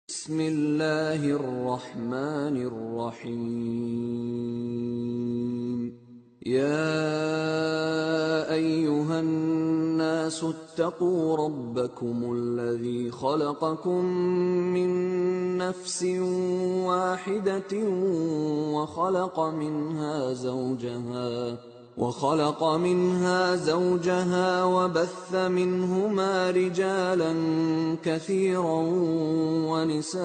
بسم الله الرحمن الرحيم يا أيها الناس اتقوا ربكم الذي خلقكم من نفس واحدة وخلق منها زوجها وبث منهما رجالا كثيرا ونساء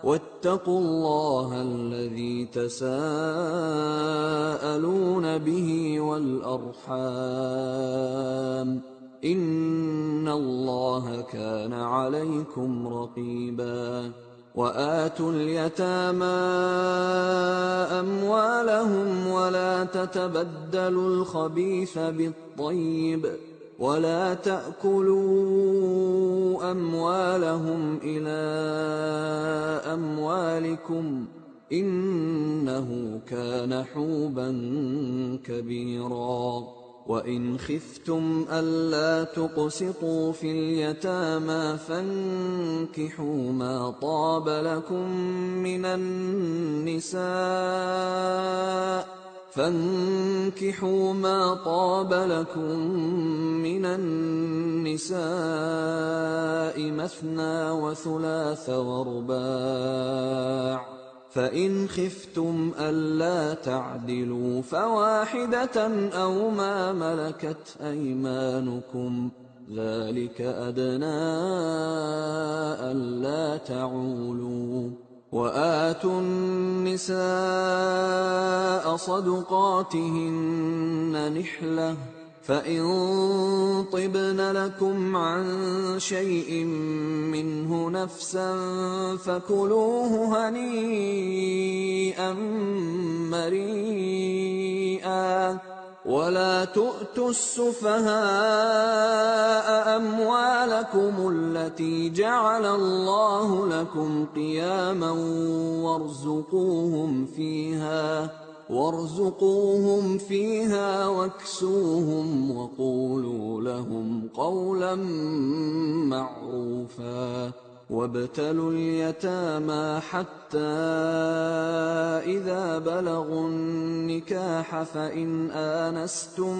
واتقوا الله الذي تساءلون به والأرحام إن الله كان عليكم رقيبا وآتوا اليتامى أموالهم ولا تتبدلوا الخبيث بالطيب ولا تأكلوا أموالهم إلى أموالكم إنه كان حوبا كبيرا وإن خفتم ألا تقسطوا في اليتامى فانكحوا ما طاب لكم من النساء مثنى وثلاث ورباع فإن خفتم ألا تعدلوا فواحدة أو ما ملكت أيمانكم ذلك أدنى ألا تعولوا وآتوا النساء صدقاتهن نحلة فإن طبن لكم عن شيء منه نفسا فكلوه هنيئا مريئا ولا تؤتوا السفهاء أموالكم التي جعل الله لكم قياما وارزقوهم فيها واكسوهم وقولوا لهم قولا معروفا وابتلوا اليتامى حتى إذا بلغوا النكاح فإن آنستم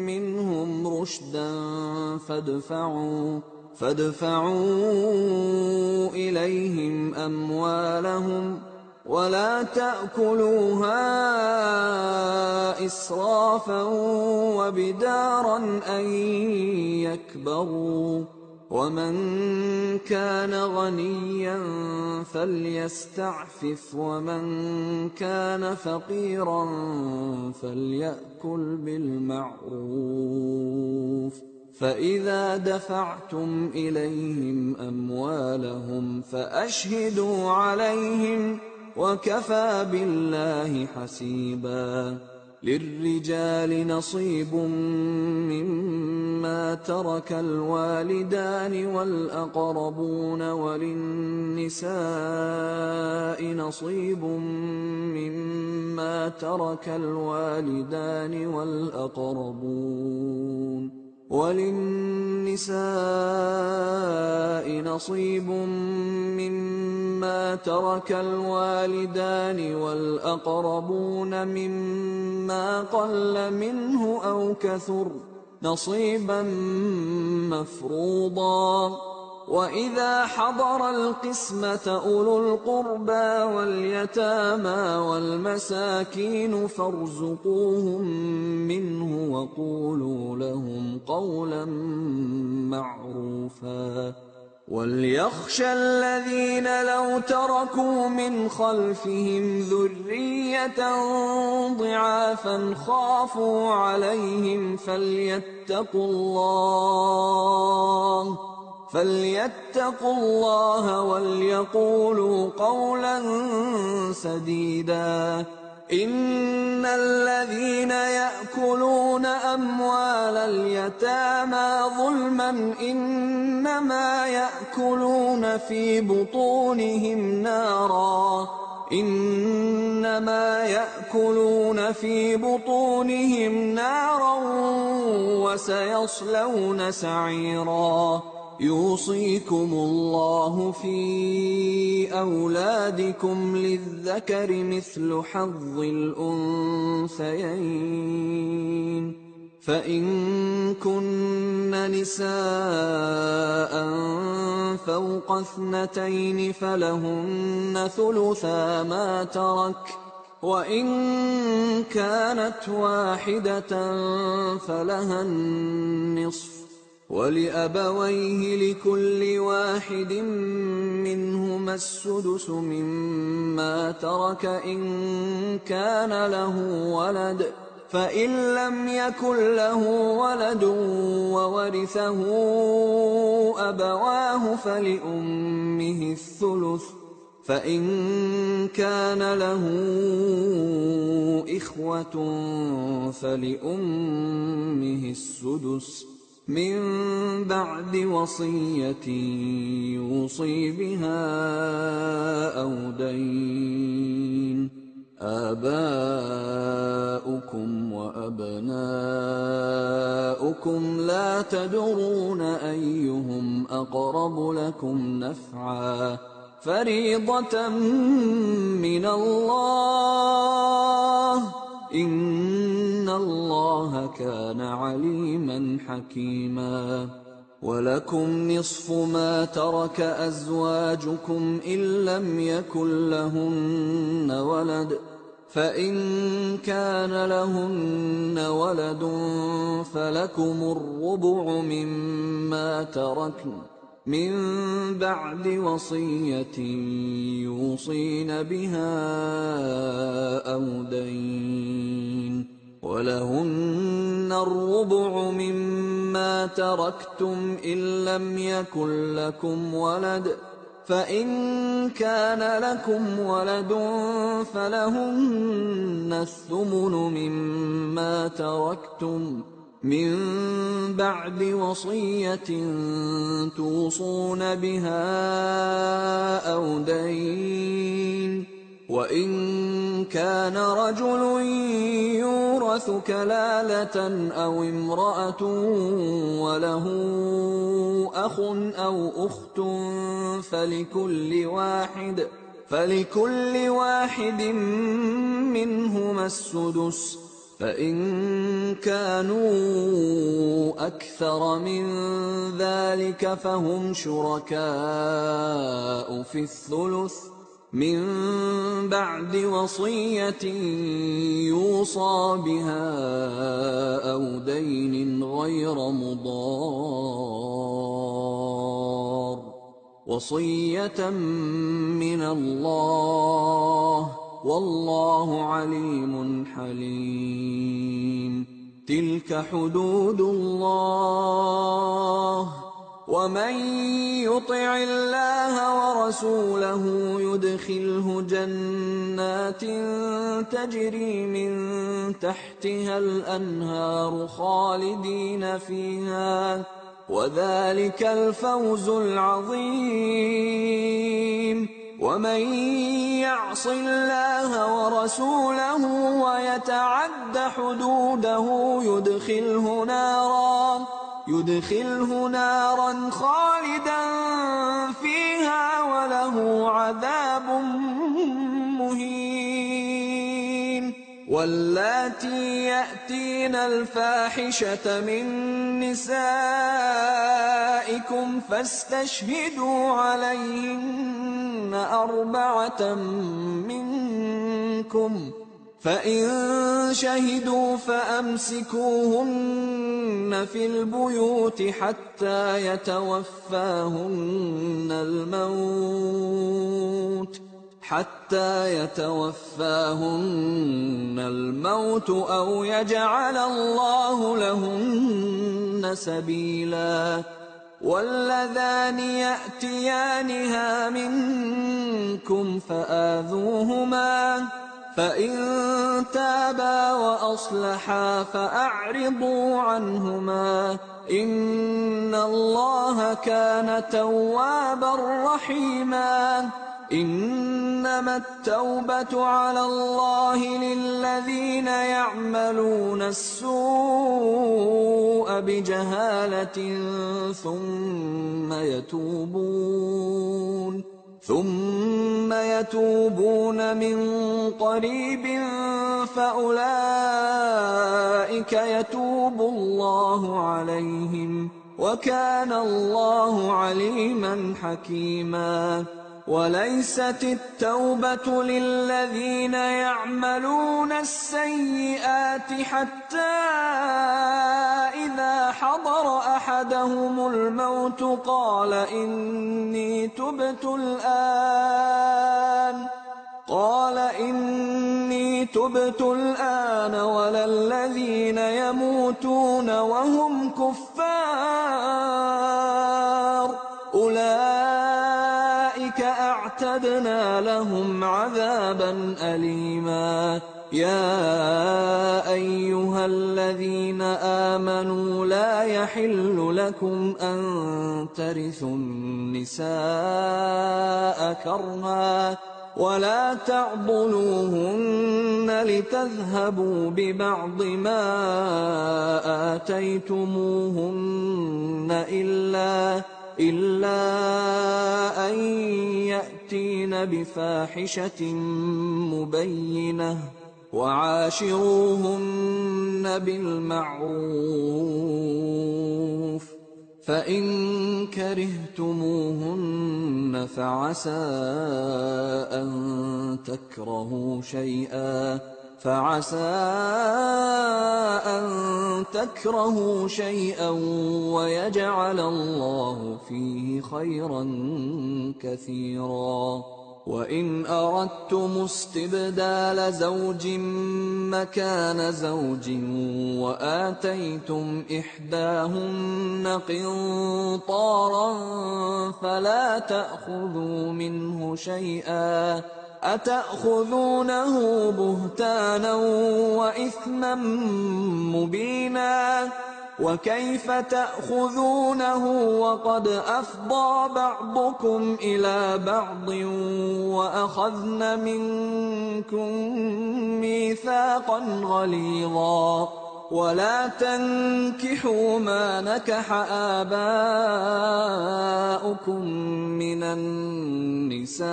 منهم رشدا فادفعوا إليهم أموالهم ولا تأكلوها إسرافا وبدارا أن يكبروا ومن كان غنيا فليستعفف ومن كان فقيرا فليأكل بالمعروف فإذا دفعتم إليهم أموالهم فأشهدوا عليهم وكفى بالله حسيبا للرجال نصيب مما ترك الوالدان والأقربون وللنساء نصيب مما ترك الوالدان والأقربون مما قل منه أو كثر نصيبا مفروضا وإذا حضر القسمة أولو القربى واليتامى والمساكين فارزقوهم منه وقولوا لهم قولا معروفا وليخشى الذين لو تركوا من خلفهم ذرية ضعافا خافوا عليهم فليتقوا الله وليقولوا قولا سديدا إن الذين يأكلون أموال اليتامى ظلما إنما يأكلون في بطونهم نارا وسيصلون سعيرا يوصيكم الله في أولادكم للذكر مثل حظ الأنثيين فإن كن نساء فوق 2 فلهن ثلثا ما ترك وإن كانت واحدة فلها النصف ولأبويه لكل واحد منهما السدس مما ترك إن كان له ولد فإن لم يكن له ولد وورثه أبواه فلأمه الثلث فإن كان له إخوة فلأمه السدس من بعد وصية يوصي بها أو دين آباؤكم وأبناؤكم لا تدرون أيهم أقرب لكم نفعا فريضة من الله إن الله كان عليما حكيما ولكم نصف ما ترك أزواجكم إن لم يكن لهن ولد فإن كان لهن ولد فلكم الربع مما تركن من بعد وصية يوصين بها أو دين ولهن الربع مما تركتم إن لم يكن لكم ولد فإن كان لكم ولد فلهن الثمن مما تركتم من بعد وصية توصون بها أو دين وإن كان رجل يورث كلالة أو امرأة وله أخ أو أخت فلكل واحد منهما السدس فإن كانوا أكثر من ذلك فهم شركاء في الثلث من بعد وصية يوصى بها أو دين غير مضار وصية من الله والله عليم حليم تلك حدود الله ومن يطع الله ورسوله يدخله جنات تجري من تحتها الأنهار خالدين فيها وذلك الفوز العظيم ومن يعص الله ورسوله ويتعد حدوده يدخله نارا خالدا فيها وله عذاب مهين واللاتي يأتين الفاحشة من نسائكم فاستشهدوا عليهن 4 منكم فإن شهدوا فأمسكوهن في البيوت حتى يتوفاهن الموت أو يجعل الله لهن سبيلا واللذان يأتيانها منكم فآذوهما فإن تابا وأصلحا فأعرضوا عنهما إن الله كان توابا رحيما إنما التوبة على الله للذين يعملون السوء بجهالة ثم يتوبون من قريب فأولئك يتوب الله عليهم وكان الله عليما حكيما. وليست التوبة للذين يعملون السيئات حتى إذا حضر أحدهم الموت قال إني تبت الآن ولا الذين يموتون وهم كفار أولئك أعتدنا لهم عذابا أليما. يا أيها الذين آمنوا لا يحل لكم أن ترثوا النساء كرها ولا تعضلوهن لتذهبوا ببعض ما آتيتموهن إلا أن يأتين بفاحشة مبينة وعاشروهن بالمعروف فإن كرهتموهن فعسى أن تكرهوا شيئا ويجعل الله فيه خيرا كثيرا. وإن أردتم استبدال زوج مكان زوج وآتيتم إحداهن قنطارا فلا تأخذوا منه شيئا أتأخذونه بهتانا وإثما مبينا. وكيف تأخذونه وقد أفضى بعضكم إلى بعض وأخذن منكم ميثاقا غليظا. ولا تنكحوا ما نكح آباؤكم من النساء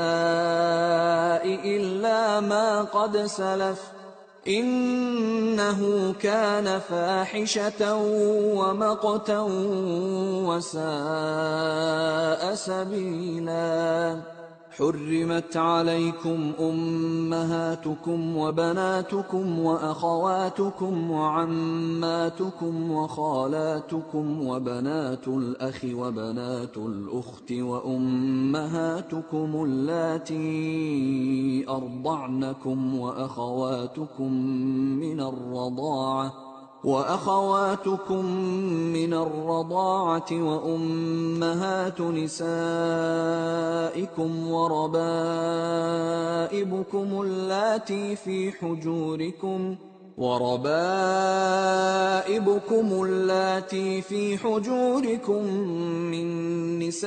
إلا ما قد سلف إنه كان فاحشة ومقتا وساء سبيلا. حرمت عليكم أمهاتكم وبناتكم وأخواتكم وعماتكم وخالاتكم وبنات الأخ وبنات الأخت وأمهاتكم اللاتي أرضعنكم وأخواتكم من الرضاعة وأمهات نسائكم وربائبكم اللاتي في حجوركم من نسائكم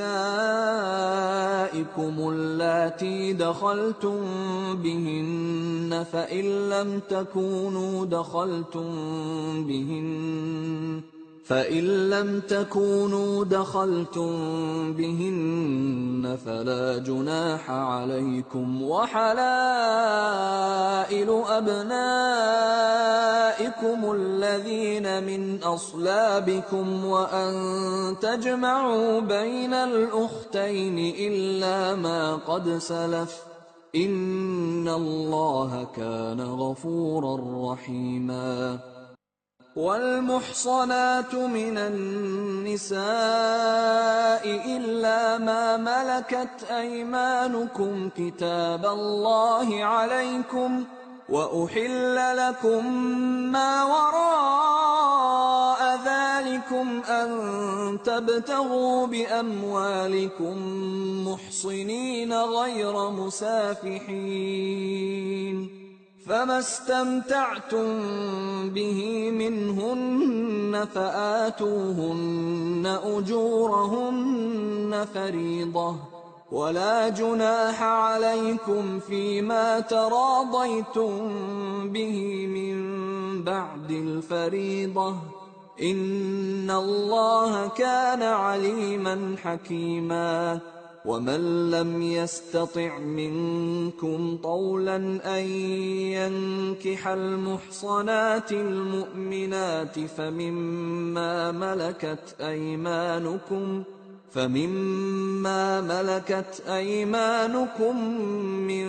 اللاتي دخلتم بهن فإن لم تكونوا دخلتم بهن فلا جناح عليكم. وحلائل أبنائكم الذين من أصلابكم وأن تجمعوا بين الأختين إلا ما قد سلف إن الله كان غفورا رحيما. والمحصنات من النساء إلا ما ملكت أيمانكم كتاب الله عليكم وأحل لكم ما وراء ذلكم أن تبتغوا بأموالكم محصنين غير مسافحين فما استمتعتم به منهن فآتوهن أجورهن فريضة ولا جناح عليكم فيما تراضيتم به من بعد الفريضة إن الله كان عليما حكيما ومن لم يستطع منكم طولا أن ينكح المحصنات المؤمنات فمما ملكت أيمانكم من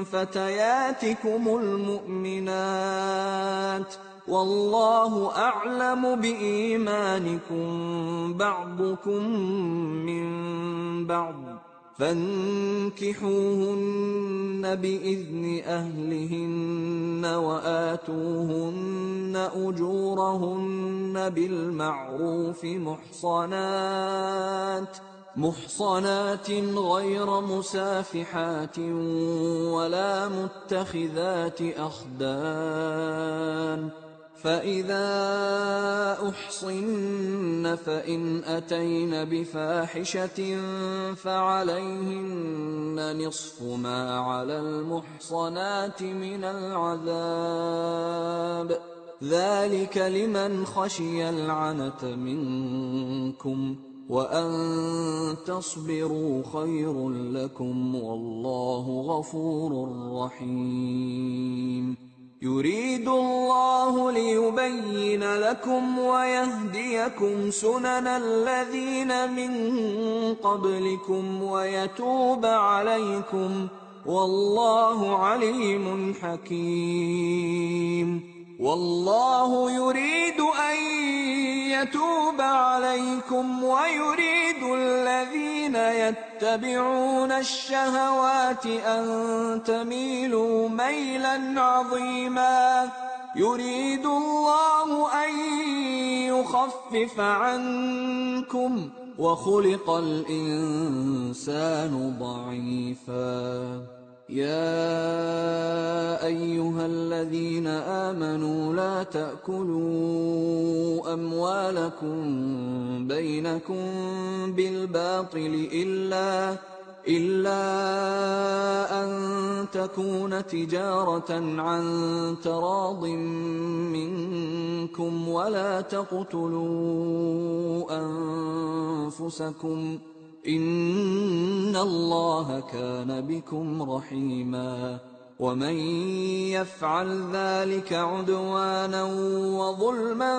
فتياتكم المؤمنات والله أعلم بإيمانكم بعضكم من بعض فانكحوهن بإذن أهلهن وآتوهن أجورهن بالمعروف محصنات غير مسافحات ولا متخذات أخدان فإذا أحصن فإن أتين بفاحشة فعليهن نصف ما على المحصنات من العذاب ذلك لمن خشي العنة منكم وأن تصبروا خير لكم والله غفور رحيم يريد الله ليبين لكم ويهديكم سنن الذين من قبلكم ويتوب عليكم والله عليم حكيم والله يريد أن يتوب عليكم ويريد الذين يتبعون الشهوات أن تميلوا ميلا عظيما يريد الله أن يخفف عنكم وخلق الإنسان ضعيفا يا أيها الذين آمنوا لا تأكلوا أموالكم بينكم بالباطل إلا أن تكون تجارة عن تراض منكم ولا تقتلوا أنفسكم إن الله كان بكم رحيما ومن يفعل ذلك عدوانا وظلما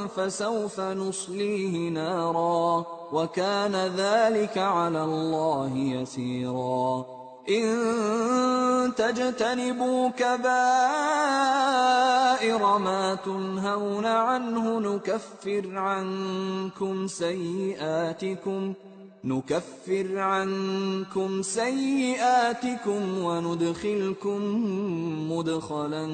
فسوف نصليه نارا وكان ذلك على الله يسيرا إن تجتنبوا كبائر ما تنهون عنه نكفر عنكم سيئاتكم وندخلكم مدخلا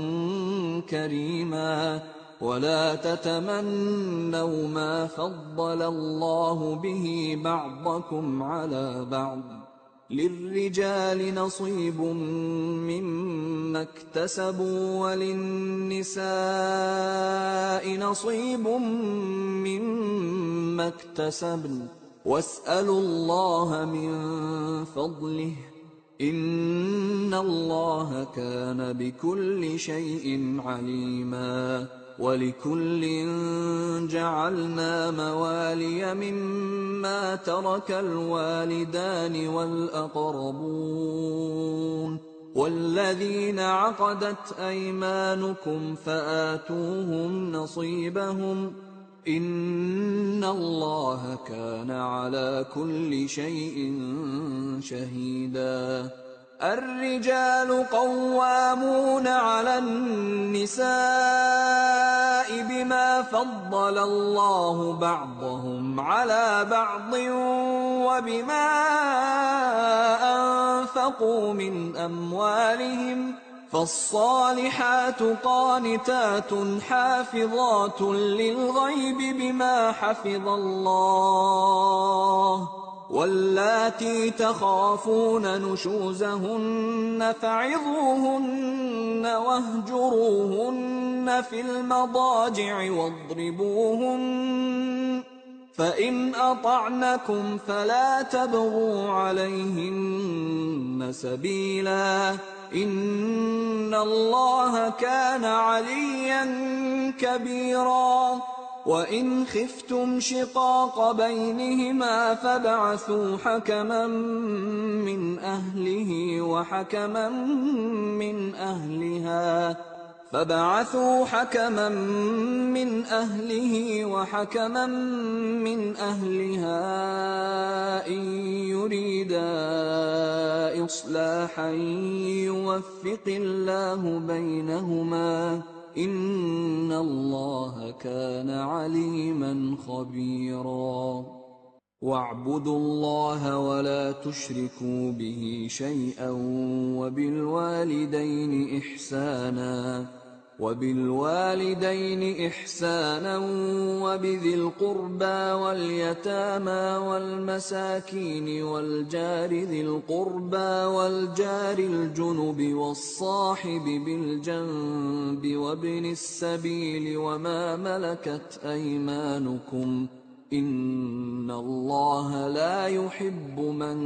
كريما ولا تتمنوا ما فضل الله به بعضكم على بعض للرجال نصيب مما اكتسبوا وللنساء نصيب مما اكتسبن واسألوا الله من فضله إن الله كان بكل شيء عليما ولكل جعلنا موالي مما ترك الوالدان والأقربون والذين عقدت أيمانكم فآتوهم نصيبهم إن الله كان على كل شيء شهيدا الرجال قوامون على النساء بما فضل الله بعضهم على بعض وبما أنفقوا من أموالهم فالصالحات قانتات حافظات للغيب بما حفظ الله واللاتي تخافون نشوزهن فعظوهن واهجروهن في المضاجع واضربوهن فإن أطعنكم فلا تبغوا عليهن سبيلا إن الله كان عليا كبيرا وإن خفتم شقاق بينهما فابعثوا حكما من أهله وحكما من أهلها إن يريدا إصلاحا يوفق الله بينهما إن الله كان عليما خبيرا واعبدوا الله ولا تشركوا به شيئا وبالوالدين إحسانا وبذي القربى واليتامى والمساكين والجار ذي القربى والجار الجنب والصاحب بالجنب وابن السبيل وما ملكت أيمانكم إن الله لا يحب من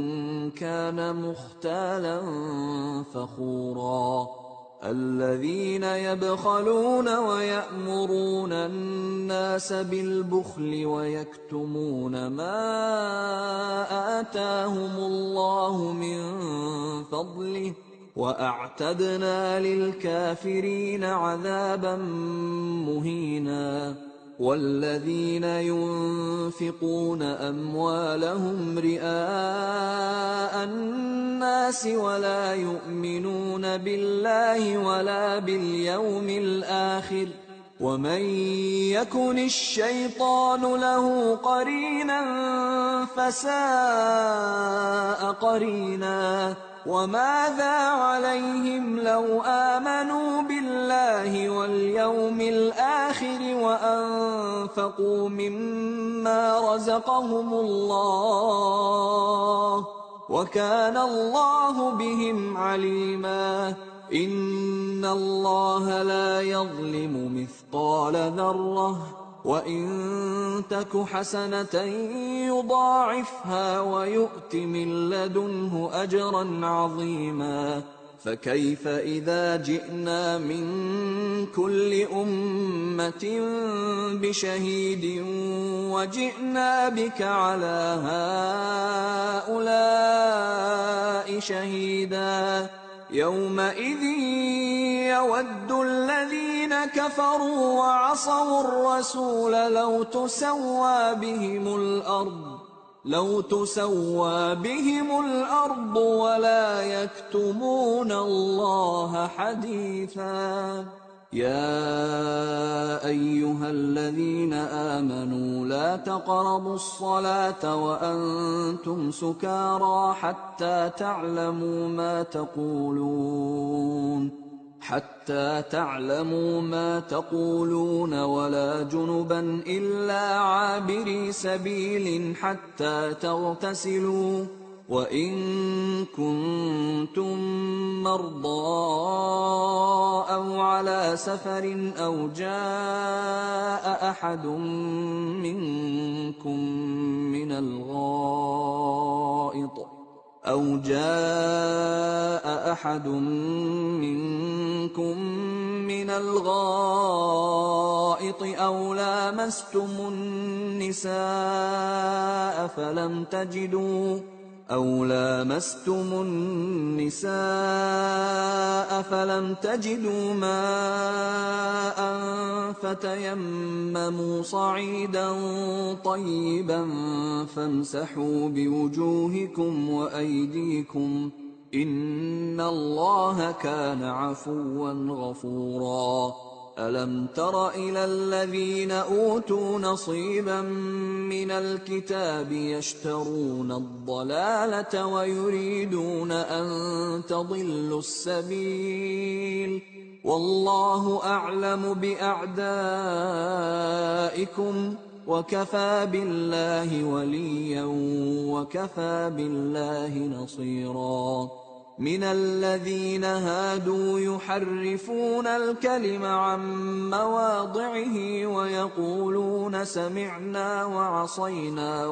كان مختالا فخورا الذين يبخلون ويأمرون الناس بالبخل ويكتمون ما آتاهم الله من فضله وأعتدنا للكافرين عذابا مهينا والذين ينفقون أموالهم رئاء الناس ولا يؤمنون بالله ولا باليوم الآخر ومن يكن الشيطان له قرينا فساء قرينا وماذا عليهم لو آمنوا بالله واليوم الآخر وأنفقوا مما رزقهم الله وكان الله بهم عليما إن الله لا يظلم مثقال ذرة وإن تك حسنة يضاعفها ويؤت من لدنه أجرا عظيما فكيف إذا جئنا من كل أمة بشهيد وجئنا بك على هؤلاء شهيدا يومئذ يود الذين كفروا وعصوا الرسول لو تسوى بهم الأرض ولا يكتمون الله حديثا يا أيها الذين آمنوا لا تقربوا الصلاة وأنتم سكارى حتى تعلموا ما تقولون ولا جنبا إلا عابري سبيل حتى تغتسلوا وإن كنتم مرضى أو على سفر أو جاء أحد منكم من الغائط أو لامستم النساء فلم تجدوا ماء فتيمموا صعيدا طيبا فامسحوا بوجوهكم وأيديكم إن الله كان عفوا غفورا ألم تر إلى الذين أوتوا نصيبا من الكتاب يشترون الضلالة ويريدون أن تضلوا السبيل والله أعلم بأعدائكم وكفى بالله وليا وكفى بالله نصيرا مِنَ الَّذِينَ هَادُوا يُحَرِّفُونَ الْكَلِمَ عَن مَّوَاضِعِهِ وَيَقُولُونَ سَمِعْنَا وَعَصَيْنَا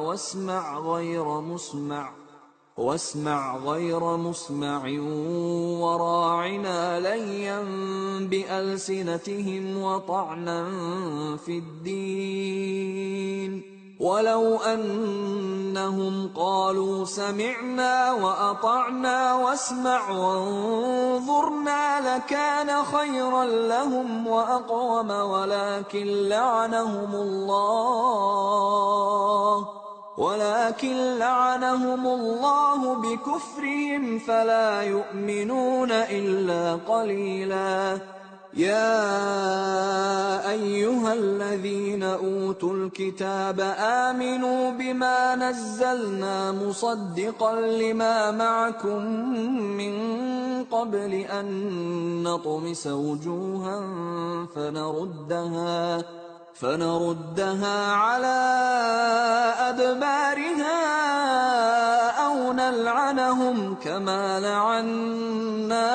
وَاسْمَعْ غَيْرَ مُسْمَعٍ وَرَاعِنَا لَيًّا بِأَلْسِنَتِهِمْ وَطَعْنًا فِي الدِّينِ ۚ وَلَوْ أَنَّهُمْ قَالُوا سَمِعْنَا وَأَطَعْنَا وَاسْمَعْ وَانظُرْنَا لَكَانَ خَيْرًا لَّهُمْ وَأَقْوَمَ ولكن لعنهم الله بكفرهم فلا يؤمنون إلا قليلا. يا أيها الذين أوتوا الكتاب آمنوا بما نزلنا مصدقا لما معكم من قبل أن نطمس وجوها فنردها على أدبارها أو نلعنهم كما لعنا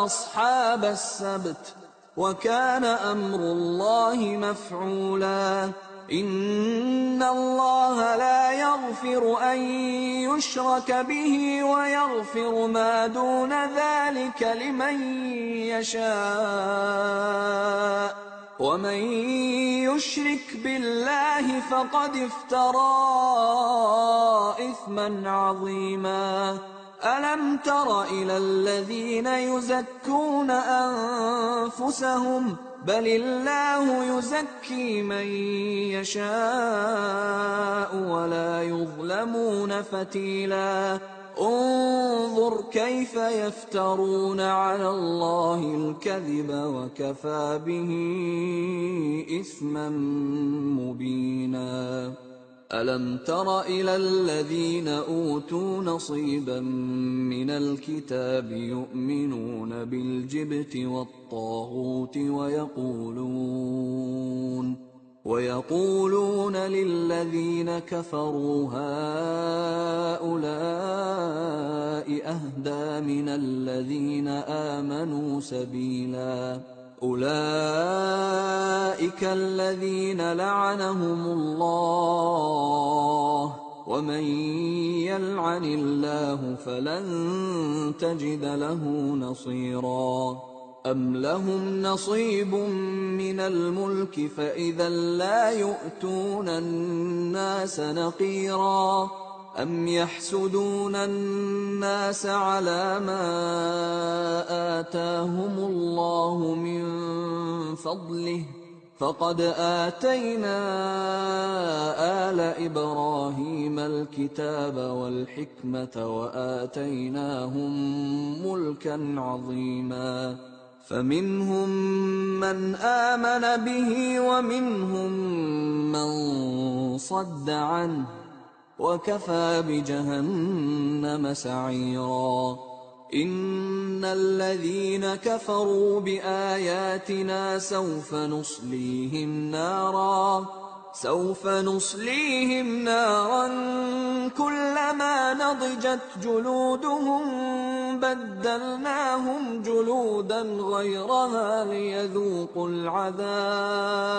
أصحاب السبت، وكان أمر الله مفعولا. إن الله لا يغفر أن يشرك به ويغفر ما دون ذلك لمن يشاء، ومن يشرك بالله فقد افترى إثما عظيما. ألم تر إلى الذين يزكون أنفسهم بل الله يزكي من يشاء ولا يظلمون فتيلا. انظر كيف يفترون على الله الكذب وكفى به إثما مبينا. ألم تر إلى الذين أوتوا نصيبا من الكتاب يؤمنون بالجبت والطاغوت ويقولون للذين كفروا هؤلاء أهدى من الذين آمنوا سبيلا. أولئك الذين لعنهم الله، ومن يلعن الله فلن تجد له نصيرا. أم لهم نصيب من الملك فإذا لا يؤتون الناس نقيرا. أم يحسدون الناس على ما آتاهم الله من فضله، فقد آتينا آل إبراهيم الكتاب والحكمة وآتيناهم ملكا عظيما. فمنهم من آمن به ومنهم من صد عنه، وكفى بجهنم سعيرا. إن الذين كفروا بآياتنا سوف نصليهم نارا كلما نضجت جلودهم بدلناهم جلودا غيرها ليذوقوا العذاب.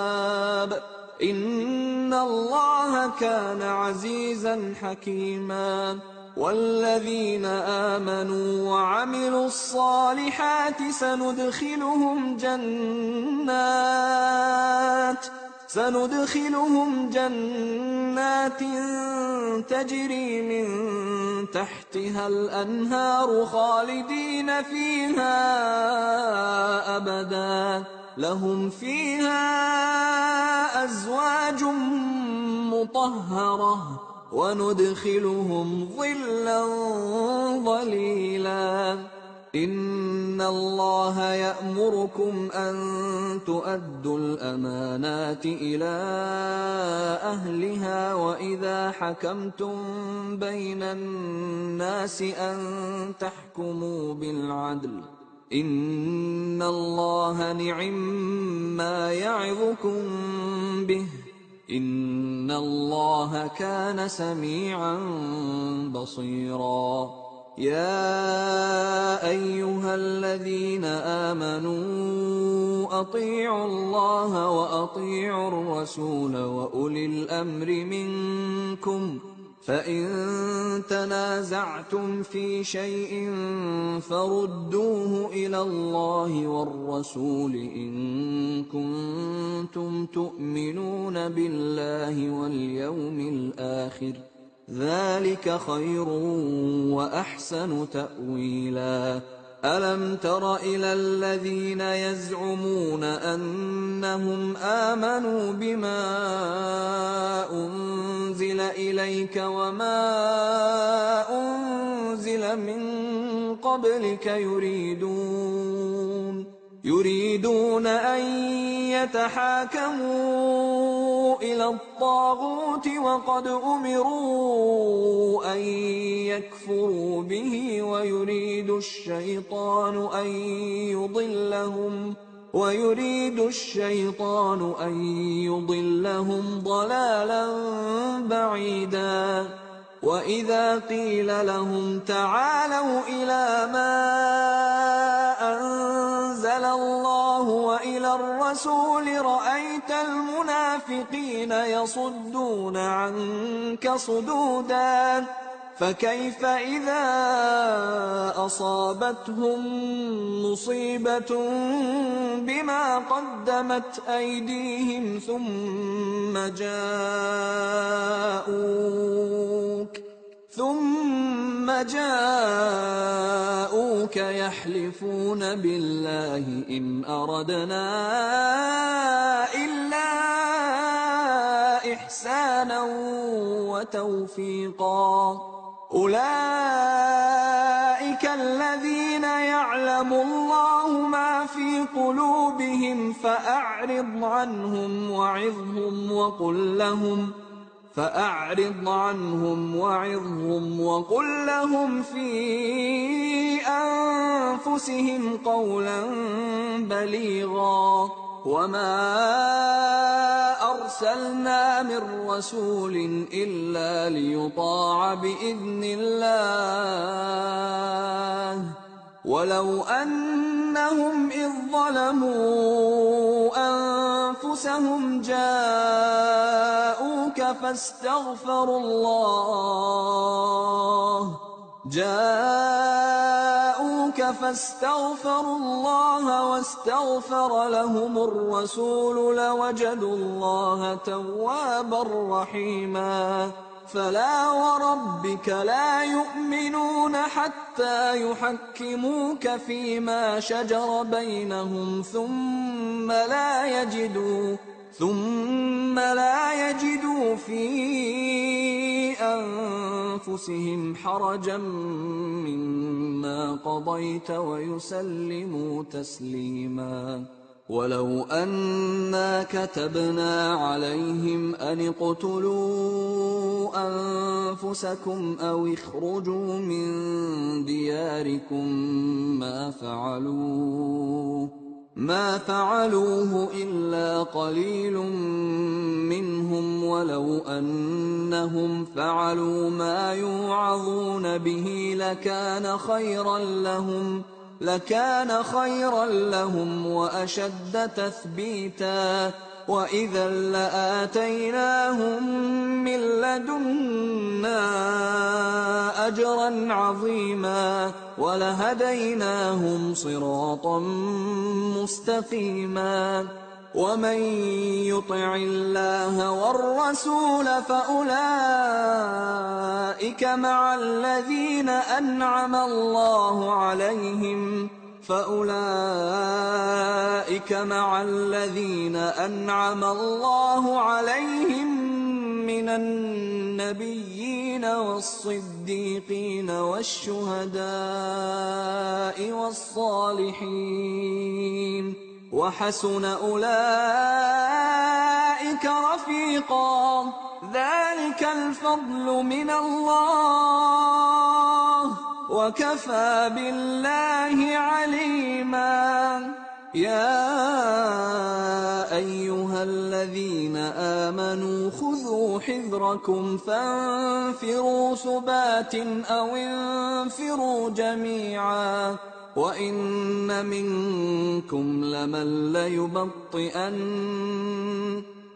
إن الله كان عزيزا حكيما. والذين آمنوا وعملوا الصالحات سندخلهم جنات تجري من تحتها الأنهار خالدين فيها أبدا، لهم فيها أزواج مطهرة، وندخلهم ظلا ظليلا. إن الله يأمركم أن تؤدوا الأمانات إلى أهلها وإذا حكمتم بين الناس أن تحكموا بالعدل. إن الله نعما يعظكم به، إن الله كان سميعا بصيرا. يَا أَيُّهَا الَّذِينَ آمَنُوا أَطِيعُوا اللَّهَ وَأَطِيعُوا الرَّسُولَ وَأُولِي الْأَمْرِ مِنكُمْ ۖ فَإِن تَنَازَعْتُمْ فِي شَيْءٍ فَرُدُّوهُ إِلَى اللَّهِ وَالرَّسُولِ إِن كُنتُمْ تُؤْمِنُونَ بِاللَّهِ وَالْيَوْمِ الْآخِرِ ۚ ذَٰلِكَ خَيْرٌ وَأَحْسَنُ تَأْوِيلًا. أَلَمْ تَرَ إِلَى الَّذِينَ يَزْعُمُونَ أَنَّهُمْ آمَنُوا بِمَا أُنزِلَ إِلَيْكَ وَمَا أُنزِلَ مِن قَبْلِكَ يُرِيدُونَ أَن يَتَحَاكَمُوا إِلَى الطَّاغُوتِ وَقَدْ أُمِرُوا أَن يَكْفُرُوا بِهِ وَيُرِيدُ الشَّيْطَانُ أَن يُضِلَّهُمْ ضَلَالًا بَعِيدًا. وَإِذَا قِيلَ لَهُمْ تَعَالَوْا إِلَىٰ مَا أَنزَلَ اللَّهُ وَإِلَى الرَّسُولِ رَأَيْتَ الْمُنَافِقِينَ يَصُدُّونَ عَنكَ صُدُودًا. فَكَيْفَ إِذَا أَصَابَتْهُم مُّصِيبَةٌ بِمَا قَدَّمَتْ أَيْدِيهِمْ ثُمَّ جَاءُوكَ يَحْلِفُونَ بِاللَّهِ إِنْ أَرَدْنَا إِلَّا إِحْسَانًا وَتَوْفِيقًا. أُولَٰئِكَ الَّذِينَ يَعْلَمُ اللَّهُ مَا فِي قُلُوبِهِمْ فَأَعْرِضْ عَنْهُمْ وَعِظْهُمْ وَقُل لَّهُمْ فِي أَنفُسِهِمْ قَوْلًا بَلِيغًا. وَمَا أَرْسَلْنَا مِن رَّسُولٍ إِلَّا لِيُطَاعَ بِإِذْنِ اللَّهِ ۚ وَلَوْ أَنَّهُمْ إِذ ظَّلَمُوا أَنفُسَهُمْ جَاءُوكَ فَاسْتَغْفَرُوا اللَّهَ وَاسْتَغْفَرَ لَهُمُ الرَّسُولُ لَوَجَدُوا اللَّهَ تَوَّابًا رَّحِيمًا. فَلَا وَرَبِّكَ لَا يُؤْمِنُونَ حَتَّىٰ يُحَكِّمُوكَ فِيمَا شَجَرَ بَيْنَهُمْ ثُمَّ لَا يَجِدُوا فِي أَنفُسِهِمْ حَرَجًا مِّمَّا قَضَيْتَ وَيُسَلِّمُوا تَسْلِيمًا. وَلَوْ أَنَّا كَتَبْنَا عَلَيْهِمْ أَنِ اقْتُلُوا أَنفُسَكُمْ أَوِ اخْرُجُوا مِن دِيَارِكُم مَّا فَعَلُوهُ إِلَّا قَلِيلٌ مِّنْهُمْ. وَلَوْ أَنَّهُمْ فَعَلُوا مَا يُوعَظُونَ بِهِ لَكَانَ خَيْرًا لَّهُمْ وَأَشَدَّ تَثْبِيتًا. وَإِذًا لَّآتَيْنَاهُم مِّن لَّدُنَّا أَجْرًا عَظِيمًا وَلَهَدَيْنَاهُمْ صِرَاطًا مُّسْتَقِيمًا. وَمَن يُطِعِ اللَّهَ وَالرَّسُولَ فَأُولَٰئِكَ مَعَ الَّذِينَ أَنْعَمَ اللَّهُ عَلَيْهِم مِّنَ النَّبِيِّينَ وَالصِّدِّيقِينَ وَالشُّهَدَاءِ وَالصَّالِحِينَ ۚ وَحَسُنَ أُولَٰئِكَ رَفِيقًا. ذَٰلِكَ الْفَضْلُ مِنَ اللَّهِ ۚ وَكَفَىٰ بِاللَّهِ عَلِيمًا. يَا أَيُّهَا الَّذِينَ آمَنُوا خُذُوا حِذْرَكُمْ فَانفِرُوا ثُبَاتٍ أَوِ انفِرُوا جَمِيعًا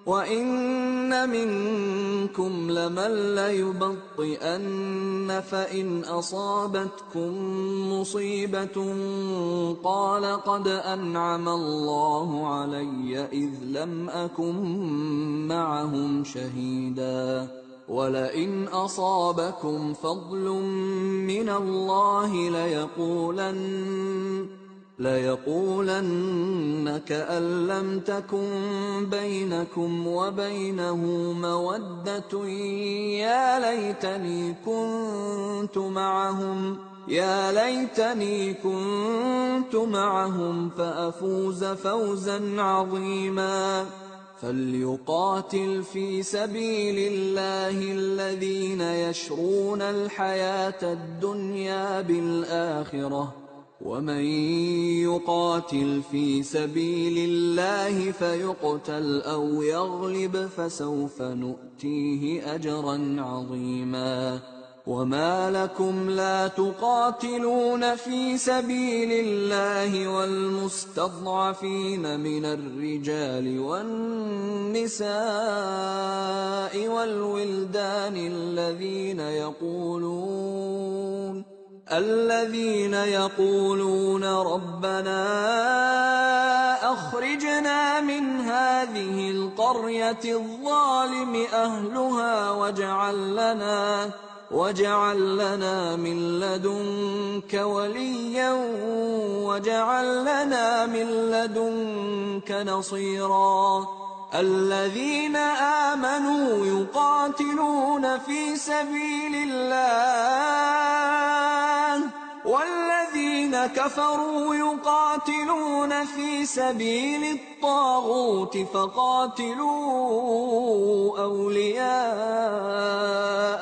وَإِنَّ مِنكُمْ لَمَن لَّيُبَطِّئَنَّ فَإِنْ أَصَابَتْكُم مُّصِيبَةٌ قَالَ قَدْ أَنْعَمَ اللَّهُ عَلَيَّ إِذْ لَمْ أَكُن مَّعَهُمْ شَهِيدًا وَلَئِنْ أَصَابَكُمْ فَضْلٌ مِّنَ اللَّهِ لَيَقُولَنَّ كَأَن لَّمْ تَكُن بَيْنَكُمْ وَبَيْنَهُ مَوَدَّةٌ يَا لَيْتَنِي كُنتُ مَعَهُمْ فَأَفُوزَ فَوْزًا عَظِيمًا فَلْيُقَاتِلْ فِي سَبِيلِ اللَّهِ الَّذِينَ يَشْرُونَ الْحَيَاةَ الدُّنْيَا بِالْآخِرَةِ ۖ وَمَن يُقَاتِلْ فِي سَبِيلِ اللَّهِ فَيُقْتَلْ أَوْ يَغْلِبْ فَسَوْفَ نُؤْتِيهِ أَجْرًا عَظِيمًا وَمَا لَكُمْ لَا تُقَاتِلُونَ فِي سَبِيلِ اللَّهِ وَالْمُسْتَضْعَفِينَ مِنَ الرِّجَالِ وَالنِّسَاءِ وَالْوِلْدَانِ الَّذِينَ يَقُولُونَ رَبَّنَا أَخْرِجْنَا مِنْ هَٰذِهِ الْقَرْيَةِ الظَّالِمِ أَهْلُهَا وَاجْعَل لَّنَا مِن لَّدُنكَ وَلِيًّا وَاجْعَل لَّنَا مِن لَّدُنكَ نَصِيرًا الَّذِينَ آمَنُوا يُقَاتِلُونَ فِي سَبِيلِ اللَّهِ وَالَّذِينَ كَفَرُوا يُقَاتِلُونَ فِي سَبِيلِ الطَّاغُوتِ فَقَاتِلُوا أَوْلِيَاءَ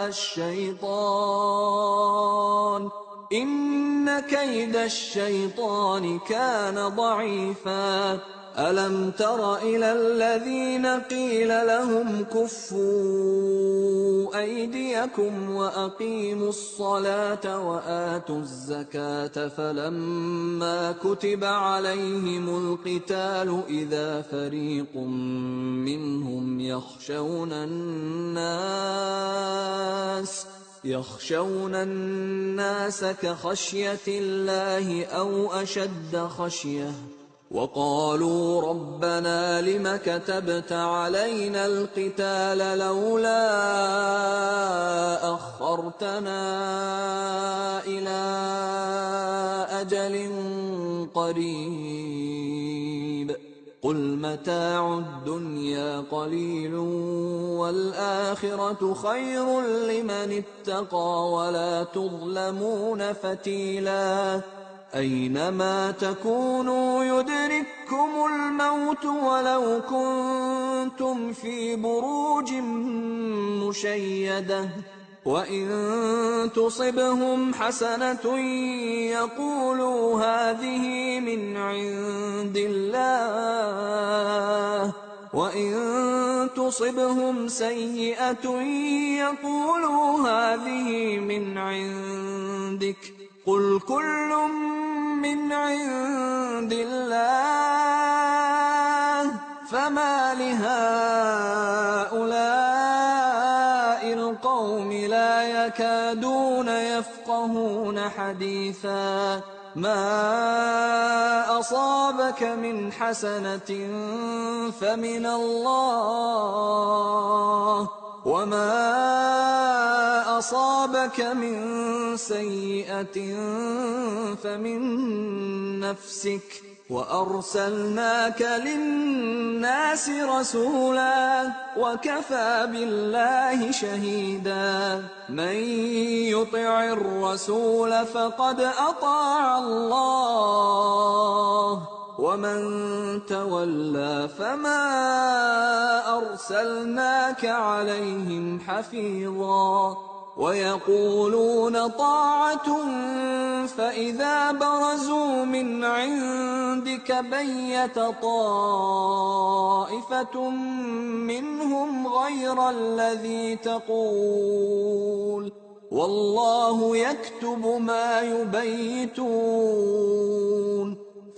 الشَّيْطَانِ ۖ إِنَّ كَيْدَ الشَّيْطَانِ كَانَ ضَعِيفًا أَلَمْ تَرَ إِلَى الَّذِينَ قِيلَ لَهُمْ كُفُّوا أَيْدِيَكُمْ وَأَقِيمُوا الصَّلَاةَ وَآتُوا الزَّكَاةَ فَلَمَّا كُتِبَ عَلَيْهِمُ الْقِتَالُ إِذَا فَرِيقٌ مِّنْهُمْ يَخْشَوْنَ النَّاسَ كَخَشْيَةِ اللَّهِ أَوْ أَشَدَّ خَشْيَةً وَقَالُوا رَبَّنَا لِمَ كَتَبْتَ عَلَيْنَا الْقِتَالَ لَوْلَا أَخَّرْتَنَا إِلَىٰ أَجَلٍ قَرِيبٍ قُلْ مَتَاعُ الدُّنْيَا قَلِيلٌ وَالْآخِرَةُ خَيْرٌ لِّمَنِ اتَّقَىٰ وَلَا تُظْلَمُونَ فَتِيلًا أَيْنَمَا تَكُونُوا يُدْرِككُّمُ الْمَوْتُ وَلَوْ كُنتُمْ فِي بُرُوجٍ مُّشَيَّدَةٍ وَإِن تُصِبْهُمْ حَسَنَةٌ يَقُولُوا هَٰذِهِ مِنْ عِندِ اللَّهِ وَإِن تُصِبْهُمْ سَيِّئَةٌ يَقُولُوا هَٰذِهِ مِنْ عِندِكَ قُلْ كُلٌّ مِّنْ عِندِ اللَّهِ فَمَا لِهَٰؤُلَاءِ الْقَوْمِ لَا يَكَادُونَ يَفْقَهُونَ حَدِيثًا مَا أَصَابَكَ مِنْ حَسَنَةٍ فَمِنَ اللَّهِ وَمَا أَصَابَكَ مِن سَيِّئَةٍ فَمِن نَّفْسِكَ وَأَرْسَلْنَاكَ لِلنَّاسِ رَسُولًا وَكَفَىٰ بِاللَّهِ شَهِيدًا مَّن يُطِعِ الرَّسُولَ فَقَدْ أَطَاعَ اللَّهَ وَمَن تَوَلَّىٰ فَمَا أَرْسَلْنَاكَ عَلَيْهِمْ حَفِيظًا وَيَقُولُونَ طَاعَةٌ فإذا برزوا من عندك بيت طائفة منهم غير الذي تقول والله يكتب ما يبيتون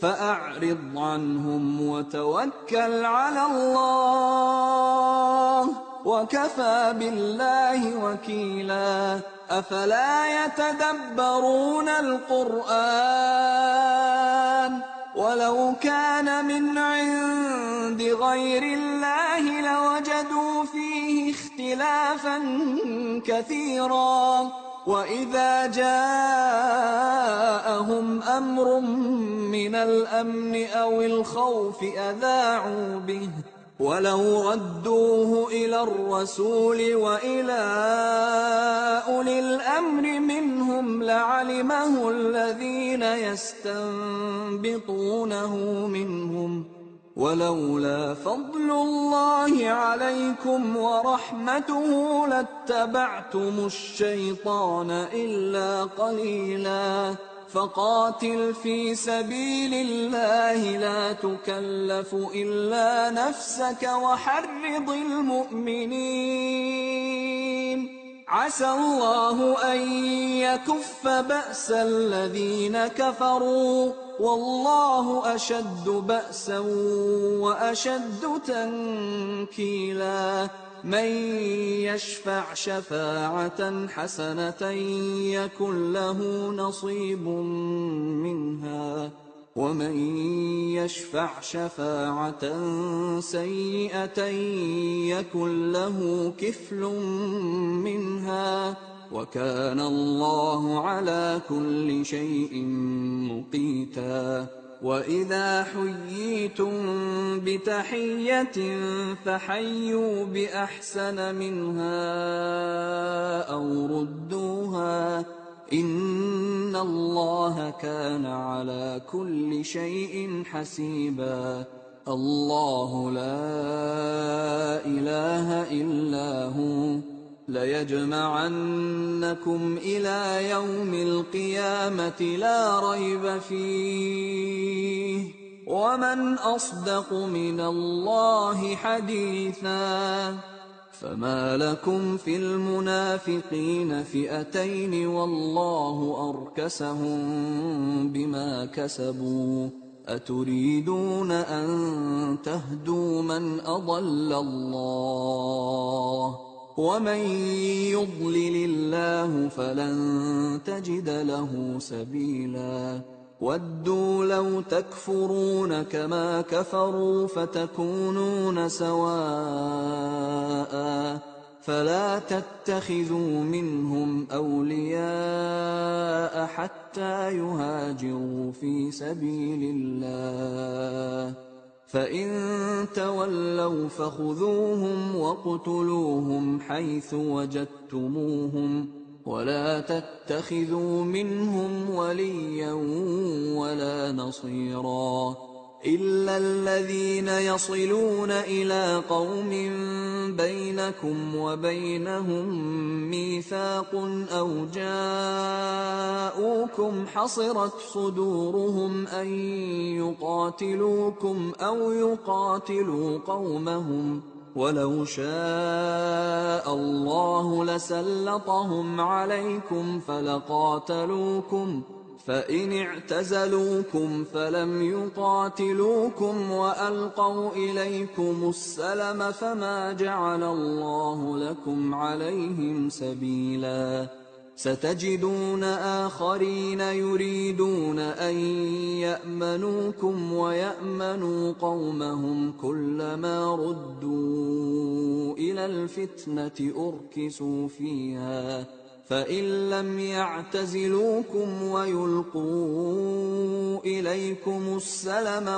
فأعرض عنهم وتوكل على الله وكفى بالله وكيلا أفلا يتدبرون القرآن ولو كان من عند غير الله لوجدوا فيه اختلافا كثيرا وإذا جاءهم أمر من الأمن أو الخوف أذاعوا به ولو ردوه إلى الرسول وإلى أولي الأمر منهم لعلمه الذين يستنبطونه منهم ولولا فضل الله عليكم ورحمته لاتبعتم الشيطان إلا قليلا فقاتل في سبيل الله لا تكلف إلا نفسك وحرض المؤمنين عسى الله أن يكف بأس الذين كفروا والله أشد بأسا وأشد تنكيلا من يشفع شفاعة حسنة يكن له نصيب منها ومن يشفع شفاعة سيئة يكن له كفل منها وكان الله على كل شيء مقيتا وإذا حييتم بتحية فحيوا بأحسن منها أو ردوها إن الله كان على كل شيء حسيبا الله لا إله إلا هو ليجمعنكم إلى يوم القيامة لا ريب فيه ومن أصدق من الله حديثا فما لكم في المنافقين فئتين والله أركسهم بما كسبوا أتريدون أن تهدوا من أضل الله ومن يضلل الله فلن تجد له سبيلا ودوا لو تكفرون كما كفروا فتكونون سواء فلا تتخذوا منهم أولياء حتى يهاجروا في سبيل الله فإن تولوا فخذوهم واقتلوهم حيث وجدتموهم ولا تتخذوا منهم وليا ولا نصيرا إلا الذين يصلون إلى قوم بينكم وبينهم ميثاق أو جاءوكم حصرت صدورهم أن يقاتلوكم أو يقاتلوا قومهم ولو شاء الله لسلطهم عليكم فلقاتلوكم فإن اعتزلوكم فلم يقاتلوكم وألقوا إليكم السلم فما جعل الله لكم عليهم سبيلا ستجدون آخرين يريدون أن يأمنوكم ويأمنوا قومهم كلما ردوا إلى الفتنة أركسوا فيها فإن لم يعتزلوكم ويلقوا إليكم السلم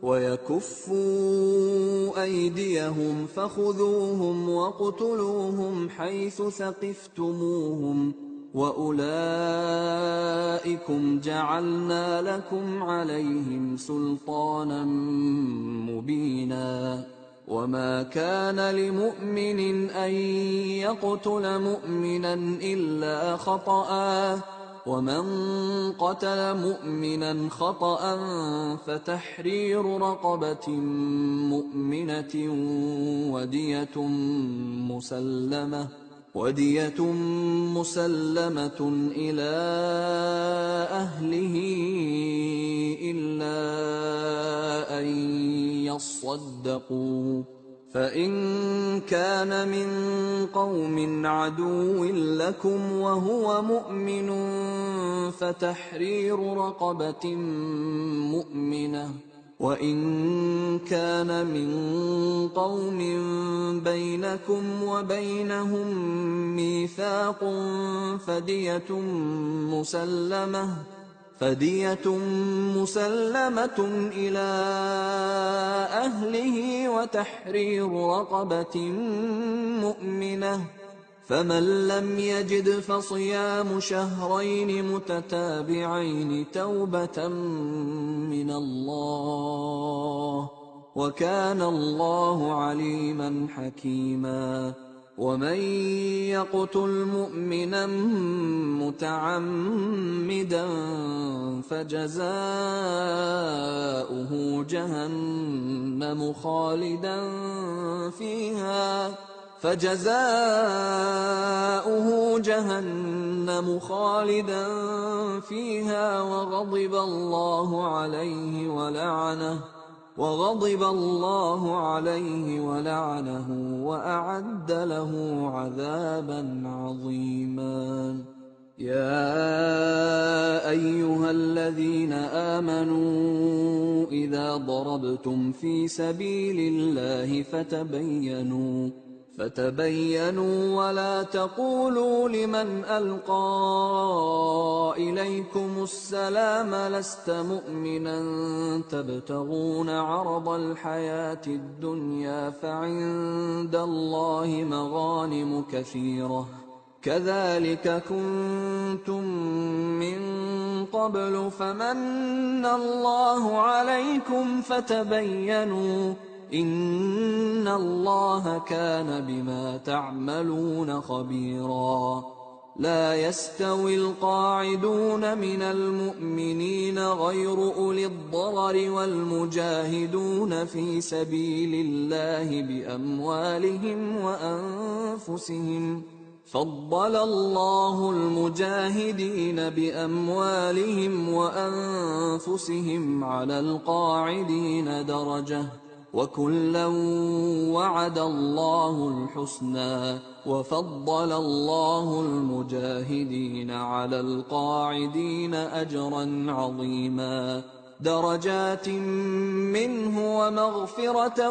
ويكفوا أيديهم فخذوهم واقتلوهم حيث ثقفتموهم وأولئكم جعلنا لكم عليهم سلطانا مبينا وما كان لمؤمن أن يقتل مؤمنا إلا خطأ ومن قتل مؤمنا خطأ فتحرير رقبة مؤمنة ودية مسلمة إلى أهله إلا أن يصدقوا، فإن كان من قوم عدو لكم وهو مؤمن فتحرير رقبة مؤمنة، وإن كان من قوم بينكم وبينهم ميثاق فدية مسلمة إلى أهله وتحرير رقبة مؤمنة، فمن لم يجد فصيام شهرين متتابعين توبة من الله، وكان الله عليما حكيما. ومن يقتل مؤمنا متعمدا فجزاؤه جهنم خالدا فيها وغضب الله عليه ولعنه وأعد له عذابا عظيما. يا أيها الذين آمنوا إذا ضربتم في سبيل الله فتبينوا ولا تقولوا لمن ألقى إليكم السلام لست مؤمنا تبتغون عرض الحياة الدنيا فعند الله مغانم كثيرة كذلك كنتم من قبل فمن الله عليكم فتبينوا إن الله كان بما تعملون خبيرا. لا يستوي القاعدون من المؤمنين غير أولي الضرر والمجاهدون في سبيل الله بأموالهم وأنفسهم، فضل الله المجاهدين بأموالهم وأنفسهم على القاعدين درجة، وكلا وعد الله الحسنى، وفضل الله المجاهدين على القاعدين أجرا عظيما، درجات منه ومغفرة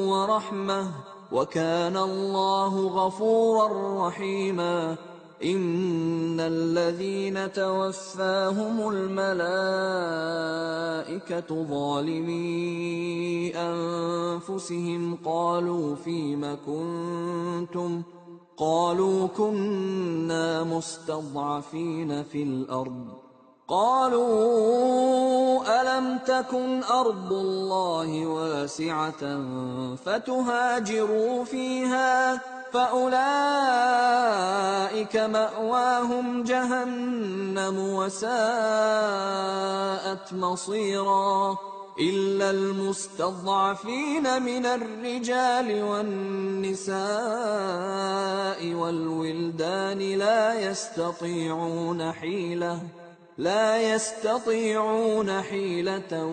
ورحمة، وكان الله غفورا رحيما. إن الذين توفاهم الملائكة ظالمي أنفسهم قالوا فيم كنتم قالوا كنا مستضعفين في الأرض قالوا ألم تكن أرض الله واسعة فتهاجروا فيها فأولئك مأواهم جهنم وساءت مصيرا. إلا المستضعفين من الرجال والنساء والولدان لا يستطيعون حيلة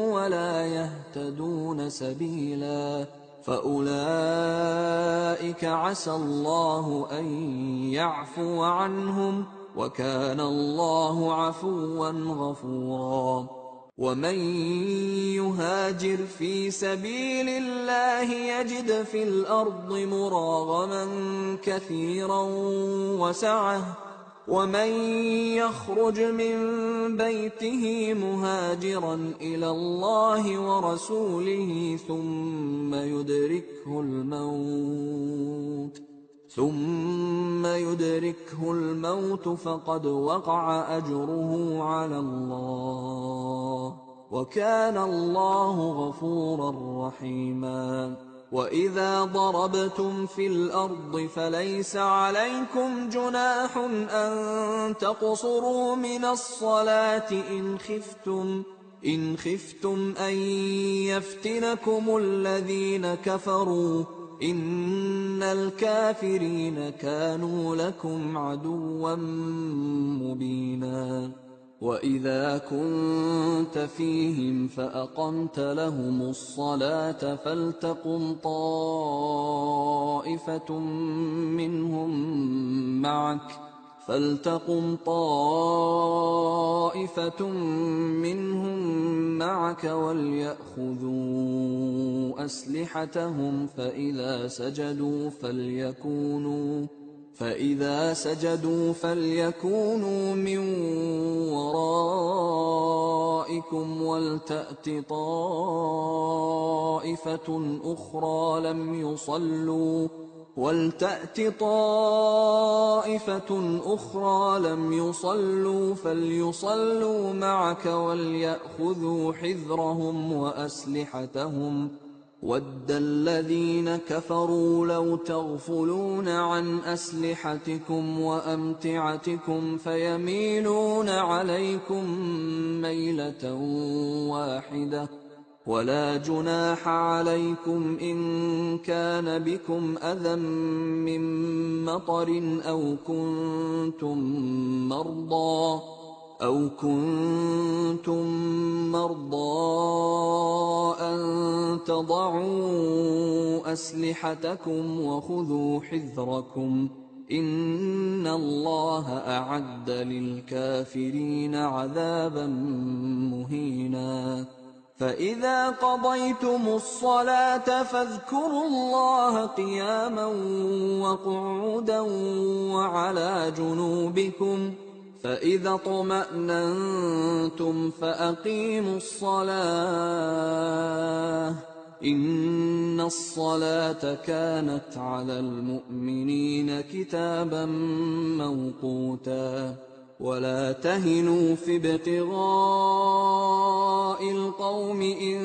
ولا يهتدون سبيلا، فأولئك عسى الله أن يعفو عنهم، وكان الله عفوا غفورا. ومن يهاجر في سبيل الله يجد في الأرض مراغما كثيرا وسعة، ومن يخرج من بيته مهاجرا إلى الله ورسوله ثم يدركه الموت فقد وقع أجره على الله، وكان الله غفورا رحيما. وإذا ضربتم في الأرض فليس عليكم جناح أن تقصروا من الصلاة إن خفتم أن يفتنكم الذين كفروا إن الكافرين كانوا لكم عدوا مبينا وإذا كنت فيهم فأقمت لهم الصلاة فلتقم طائفة منهم معك وليأخذوا أسلحتهم فإذا سجدوا فليكونوا من ورائكم ولتأت طائفة أخرى لم يصلوا فليصلوا معك وليأخذوا حذرهم وأسلحتهم وَدَّ الَّذِينَ كَفَرُوا لَوْ تَغْفُلُونَ عَنْ أَسْلِحَتِكُمْ وَأَمْتِعَتِكُمْ فَيَمِيلُونَ عَلَيْكُمْ مَيْلَةً وَاحِدَةً وَلَا جُنَاحَ عَلَيْكُمْ إِن كَانَ بِكُمْ أَذًى مِّن مَّطَرٍ أَوْ كُنتُم مَّرْضَىٰ أَن تَضَعُوا أَسْلِحَتَكُمْ وَخُذُوا حِذْرَكُمْ إِنَّ اللَّهَ أَعَدَّ لِلْكَافِرِينَ عَذَابًا مُّهِينًا فَإِذَا قَضَيْتُمُ الصَّلَاةَ فاذْكُرُوا اللَّهَ قِيَامًا وَقُعُودًا وَعَلَىٰ جُنُوبِكُمْ فَإِذَا اطْمَأْنَنتُمْ فَأَقِيمُوا الصَّلَاةَ إِنَّ الصَّلَاةَ كَانَتْ عَلَى الْمُؤْمِنِينَ كِتَابًا مَّوْقُوتًا وَلَا تَهِنُوا في ابْتِغَاءِ الْقَوْمِ إِن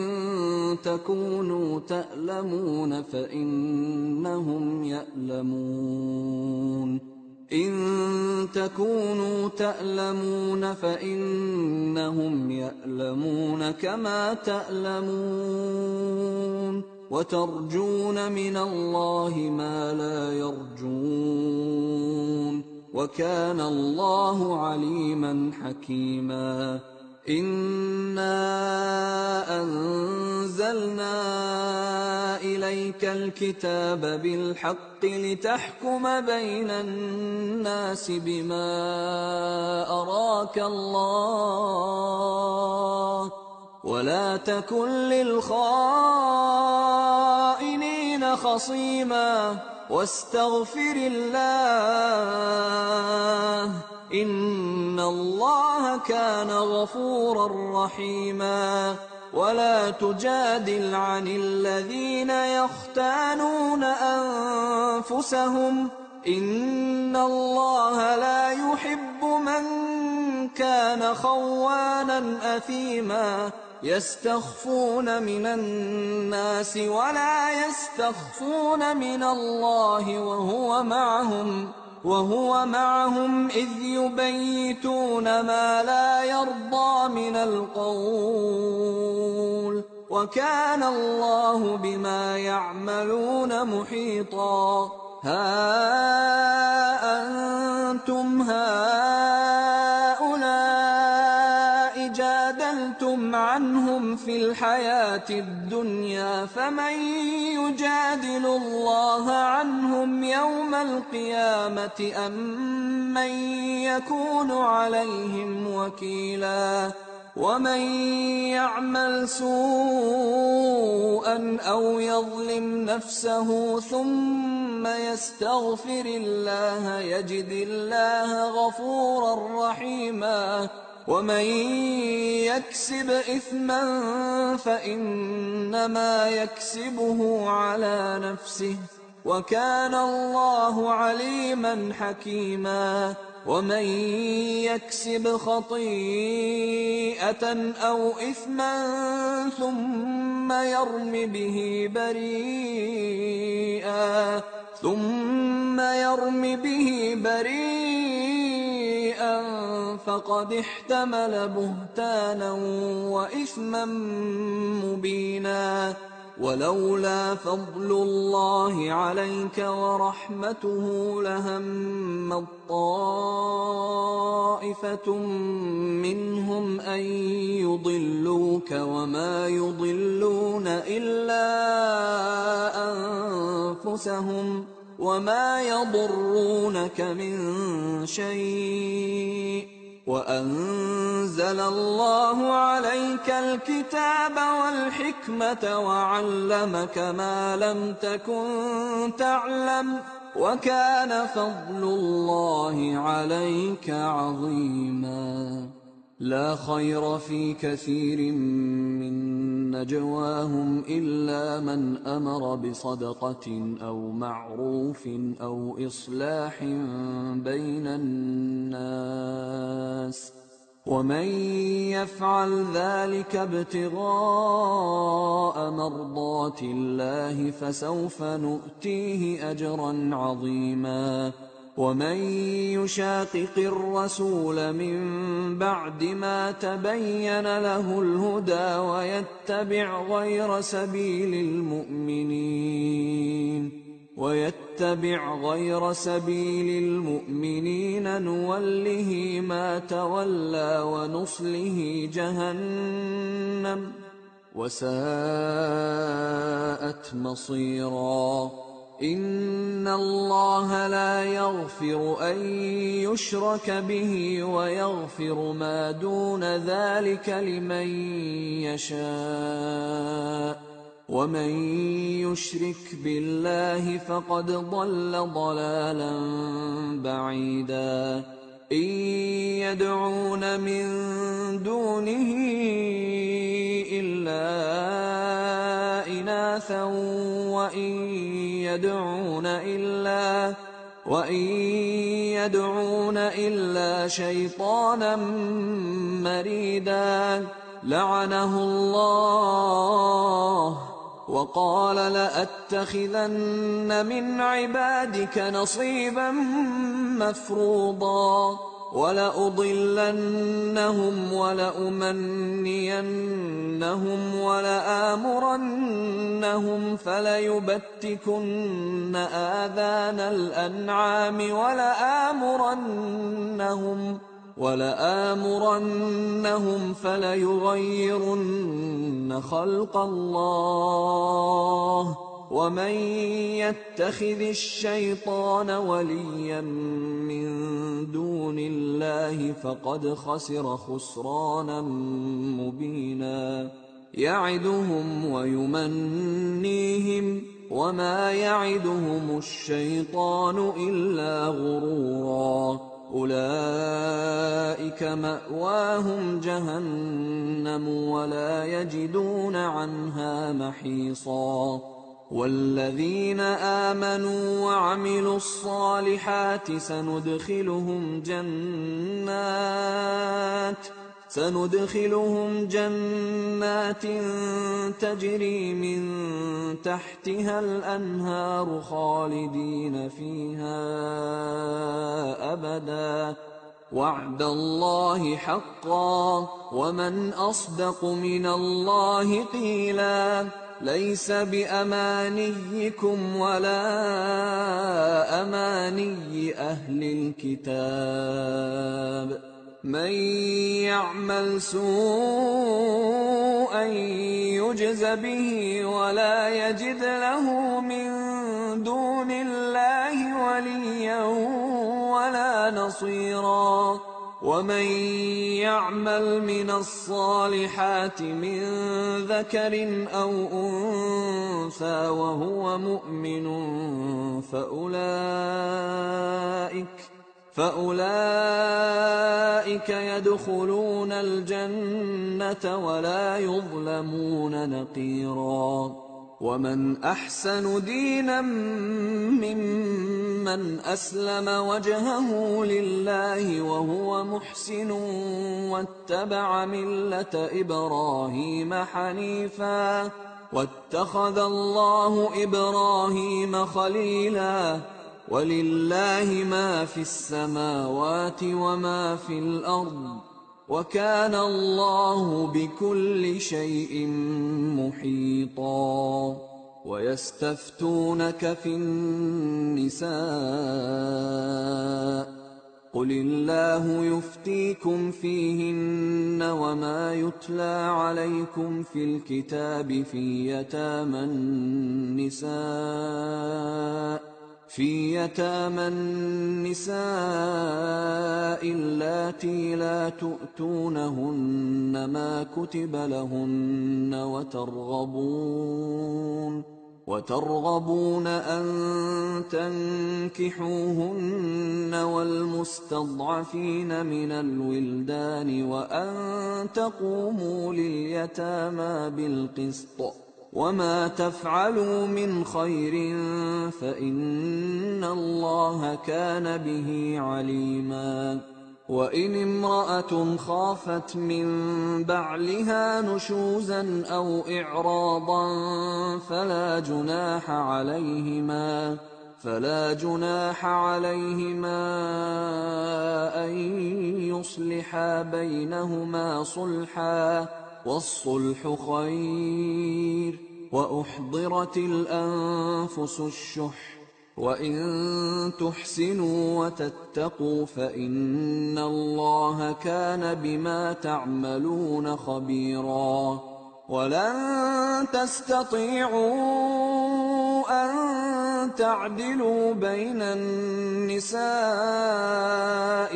تَكُونُوا تَأْلَمُونَ فَإِنَّهُمْ يَأْلَمُونَ كَمَا تَأْلَمُونَ وَتَرْجُونَ مِنَ اللَّهِ مَا لَا يَرْجُونَ وَكَانَ اللَّهُ عَلِيمًا حَكِيمًا إِنَّا أَنزَلْنَا إِلَيْكَ الْكِتَابَ بِالْحَقِّ لِتَحْكُمَ بَيْنَ النَّاسِ بِمَا أَرَاكَ اللَّهُ وَلَا تَكُن لِّلْخَائِنِينَ خَصِيمًا وَاسْتَغْفِرِ اللَّهَ إِنَّ اللَّهَ كَانَ غَفُورًا رَّحِيمًا وَلَا تُجَادِلْ عَنِ الَّذِينَ يَخْتَانُونَ أَنفُسَهُمْ إِنَّ اللَّهَ لَا يُحِبُّ مَن كَانَ خَوَّانًا أَثِيمًا يَسْتَخْفُونَ مِنَ النَّاسِ وَلَا يَسْتَخْفُونَ مِنَ اللَّهِ وهو معهم إذ يبيتون ما لا يرضى من القول وكان الله بما يعملون محيطا ها أنتم هؤلاء جادلتم عنهم في الحياة الدنيا فمن يجادل الله عنهم يوم القيامة أم من يكون عليهم وكيلا ومن يعمل سوءا أو يظلم نفسه ثم يستغفر الله يجد الله غفورا رحيما ومن يكسب إثما فإنما يكسبه على نفسه وكان الله عليما حكيما ومن يكسب خطيئة أو إثما ثم يرم به بريئا فقد احتمل بهتانا وإثما مبينا. ولولا فضل الله عليك ورحمته لهمت طائفة منهم أن يضلوك وما يضلون إلا أنفسهم وما يضرونك من شيء، وأنزل الله عليك الكتاب والحكمة وعلمك ما لم تكن تعلم، وكان فضل الله عليك عظيما. لا خير في كثير من نجواهم إلا من أمر بصدقة أو معروف أو إصلاح بين الناس، ومن يفعل ذلك ابتغاء مرضات الله فسوف نؤتيه أجرا عظيما. ومن يشاقق الرسول من بعد ما تبين له الهدى ويتبع غير سبيل المؤمنين نوله ما تولى ونصله جهنم وساءت مصيرا. إن الله لا يغفر أن يشرك به ويغفر ما دون ذلك لمن يشاء، ومن يشرك بالله فقد ضل ضلالا بعيدا. إن يدعون من دونه إلا إناثا وإن يدعون إلا شيطانا مريدا لعنه الله وقال لأتخذن من عبادك نصيبا مفروضا ولأضلنهم ولأمنينهم ولآمرنهم فليبتكن آذان الأنعام ولآمرنهم فليغيرن خلق الله ومن يتخذ الشيطان وليا من دون الله فقد خسر خسرانا مبينا. يعدهم ويمنيهم وما يعدهم الشيطان إلا غرورا. أولئك مأواهم جهنم ولا يجدون عنها محيصا. والذين آمنوا وعملوا الصالحات سندخلهم جنات تجري من تحتها الأنهار خالدين فيها أبدا وعد الله حقا ومن أصدق من الله قيلا. ليس بأمانيكم ولا أماني أهل الكتاب من يعمل سوءا يجز به ولا يجد له من دون الله وليا ولا نصيرا. ومن يعمل من الصالحات من ذكر أو أنثى وهو مؤمن فأولئك يدخلون الجنة ولا يظلمون نقيرا. ومن أحسن دينا ممن أسلم وجهه لله وهو محسن واتبع ملة إبراهيم حنيفا واتخذ الله إبراهيم خليلا ولله ما في السماوات وما في الأرض وكان الله بكل شيء محيطا ويستفتونك في النساء قل الله يفتيكم فيهن وما يتلى عليكم في الكتاب في يتامى النساء اللاتي لا تؤتونهن ما كتب لهن وترغبون أن تنكحوهن والمستضعفين من الولدان وأن تقوموا لليتامى بالقسط وما تفعلوا من خير فإن الله كان به عليما وإن امرأة خافت من بعلها نشوزا أو إعراضا فلا جناح عليهما أن يصلحا بينهما صلحا والصلح خير وأحضرت الأنفس الشح وإن تحسنوا وتتقوا فإن الله كان بما تعملون خبيرا ولن تستطيعوا أن تعدلوا بين النساء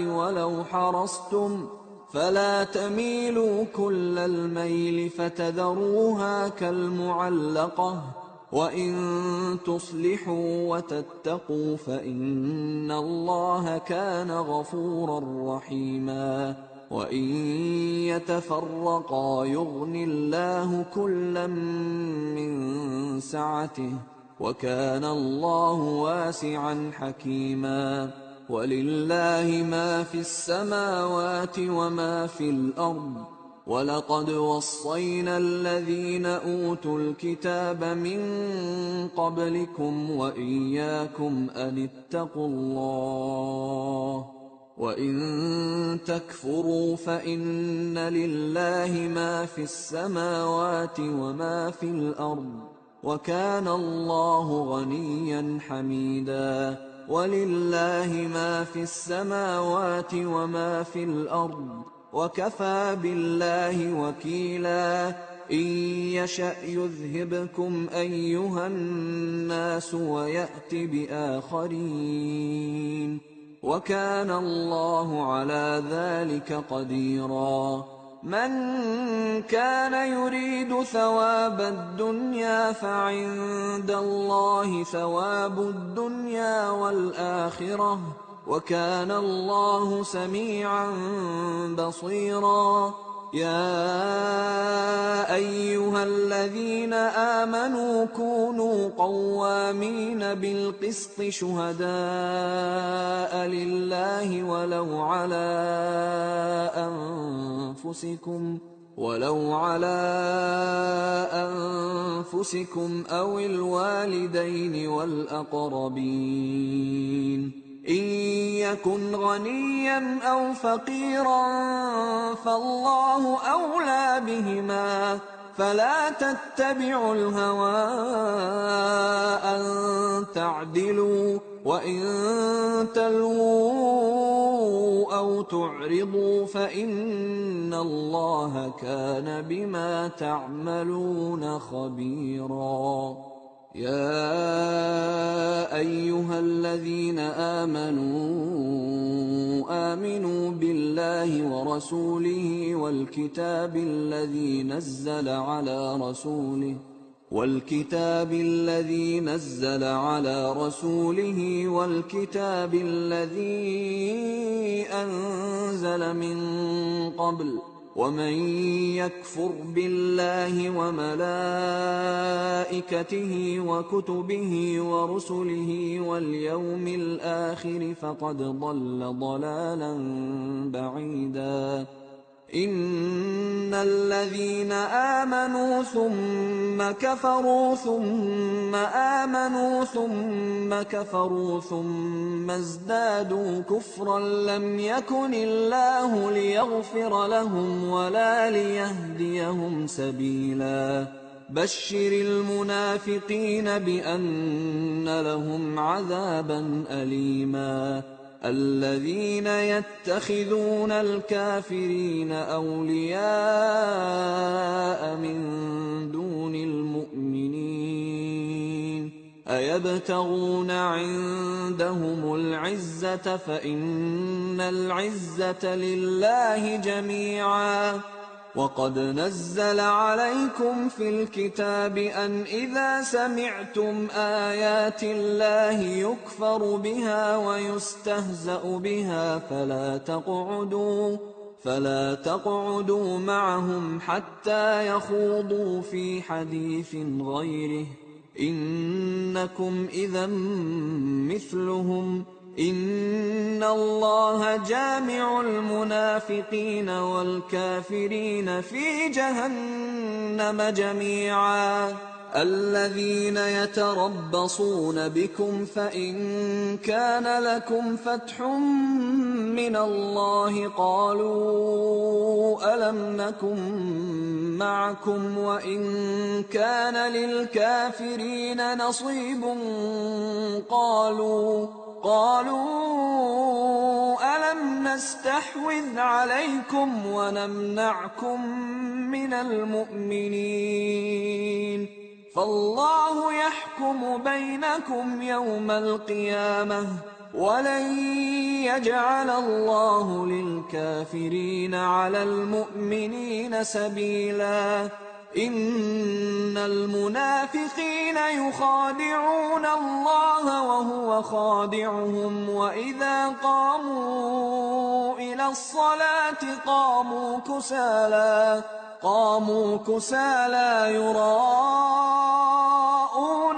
ولو حرصتم فلا تميلوا كل الميل فتذروها كالمعلقة وإن تصلحوا وتتقوا فإن الله كان غفورا رحيما وإن يتفرقا يغن الله كلا من سعته وكان الله واسعا حكيما ولله ما في السماوات وما في الأرض ولقد وصينا الذين أوتوا الكتاب من قبلكم وإياكم أن اتقوا الله وإن تكفروا فإن لله ما في السماوات وما في الأرض وكان الله غنيا حميدا ولله ما في السماوات وما في الأرض وكفى بالله وكيلا إن يشأ يذهبكم أيها الناس ويأت بآخرين وكان الله على ذلك قديرا من كان يريد ثواب الدنيا فعند الله ثواب الدنيا والآخرة وكان الله سميعا بصيرا يا أيها الذين آمنوا كونوا قوامين بالقسط شهداء لله ولو على أنفسكم أو الوالدين والأقربين إن يكن غنيا أو فقيرا فالله أولى بهما فلا تتبعوا الهوى أن تعدلوا وإن تلووا أو تعرضوا فإن الله كان بما تعملون خبيرا يا أيها الذين آمنوا بالله ورسوله والكتاب الذي نزل على رسوله والكتاب الذي أنزل من قبل ومن يكفر بالله وملائكته وكتبه ورسله واليوم الآخر فقد ضل ضلالا بعيدا. إن الذين آمنوا ثم كفروا ثم آمنوا ثم كفروا ثم ازدادوا كفرا لم يكن الله ليغفر لهم ولا ليهديهم سبيلا. بشر المنافقين بأن لهم عذابا أليما. الذين يتخذون الكافرين أولياء من دون المؤمنين أيبتغون عندهم العزة فإن العزة لله جميعا. وقد نزل عليكم في الكتاب أن إذا سمعتم آيات الله يكفر بها ويستهزأ بها فلا تقعدوا معهم حتى يخوضوا في حديث غيره إنكم إذا مثلهم. إن الله جامع المنافقين والكافرين في جهنم جميعا. الذين يتربصون بكم فإن كان لكم فتح من الله قالوا ألم نكن معكم وإن كان للكافرين نصيب قالوا ألم نستحوذ عليكم ونمنعكم من المؤمنين فالله يحكم بينكم يوم القيامة ولن يجعل الله للكافرين على المؤمنين سبيلا. إن المنافقين يخادعون الله وهو خادعهم وإذا قاموا إلى الصلاة قاموا كسالى يراءون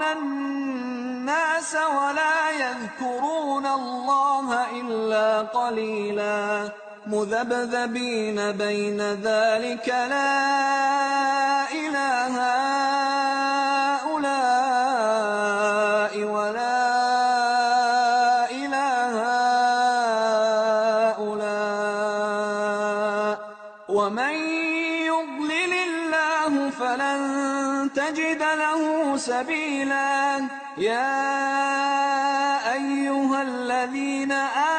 الناس ولا يذكرون الله إلا قليلا. مذبذبين بين ذلك لا إله هؤلاء ولا إله هؤلاء ومن يضلل الله فلن تجد له سبيلا. يا أيها الذين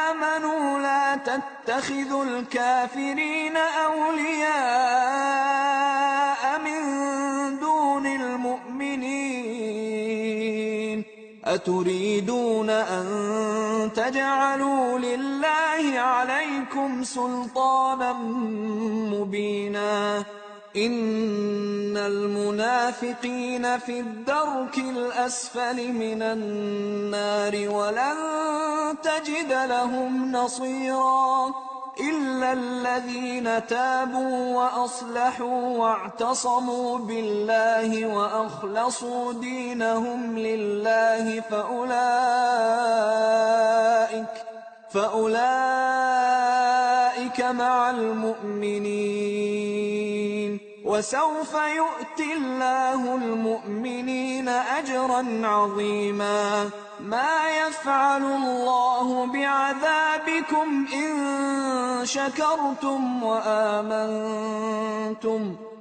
آمنوا لا تتخذوا الكافرين أولياء من دون المؤمنين أتريدون أن تجعلوا لله عليكم سلطانا مبينا. إن المنافقين في الدرك الأسفل من النار ولن تجد لهم نصيرا إلا الذين تابوا وأصلحوا واعتصموا بالله وأخلصوا دينهم لله فأولئك مع المؤمنين وسوف يؤتي الله المؤمنين أجرا عظيما. ما يفعل الله بعذابكم إن شكرتم وآمنتم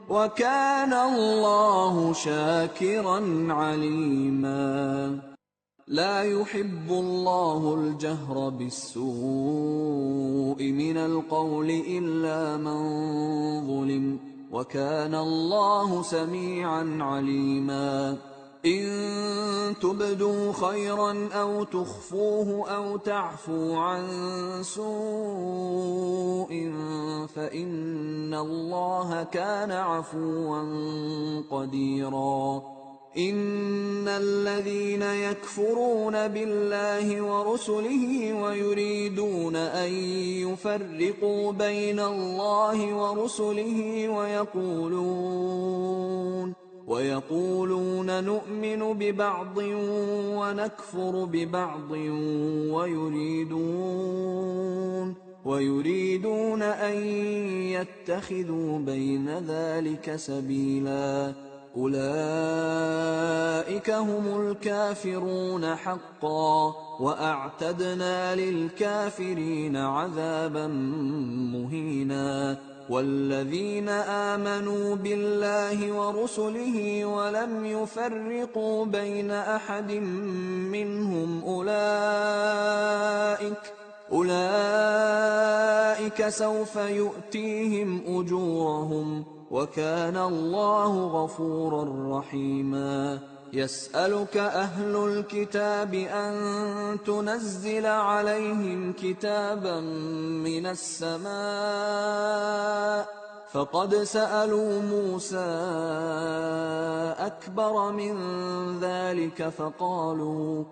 وكان الله شاكرا عليما. لا يحب الله الجهر بالسوء من القول إلا من ظلم وكان الله سميعا عليما. إن تبدوا خيرا أو تخفوه أو تعفوا عن سوء فإن الله كان عفوا قديرا. إن الذين يكفرون بالله ورسله ويريدون أن يفرقوا بين الله ورسله ويقولون نؤمن ببعض ونكفر ببعض ويريدون أن يتخذوا بين ذلك سبيلا أولئك هم الكافرون حقا وأعتدنا للكافرين عذابا مهينا والذين آمنوا بالله ورسله ولم يفرقوا بين أحد منهم أولئك سوف يؤتيهم أجورهم وكان الله غفورا رحيما يسألك أهل الكتاب أن تنزل عليهم كتابا من السماء فقد سألوا موسى أكبر من ذلك فقالوا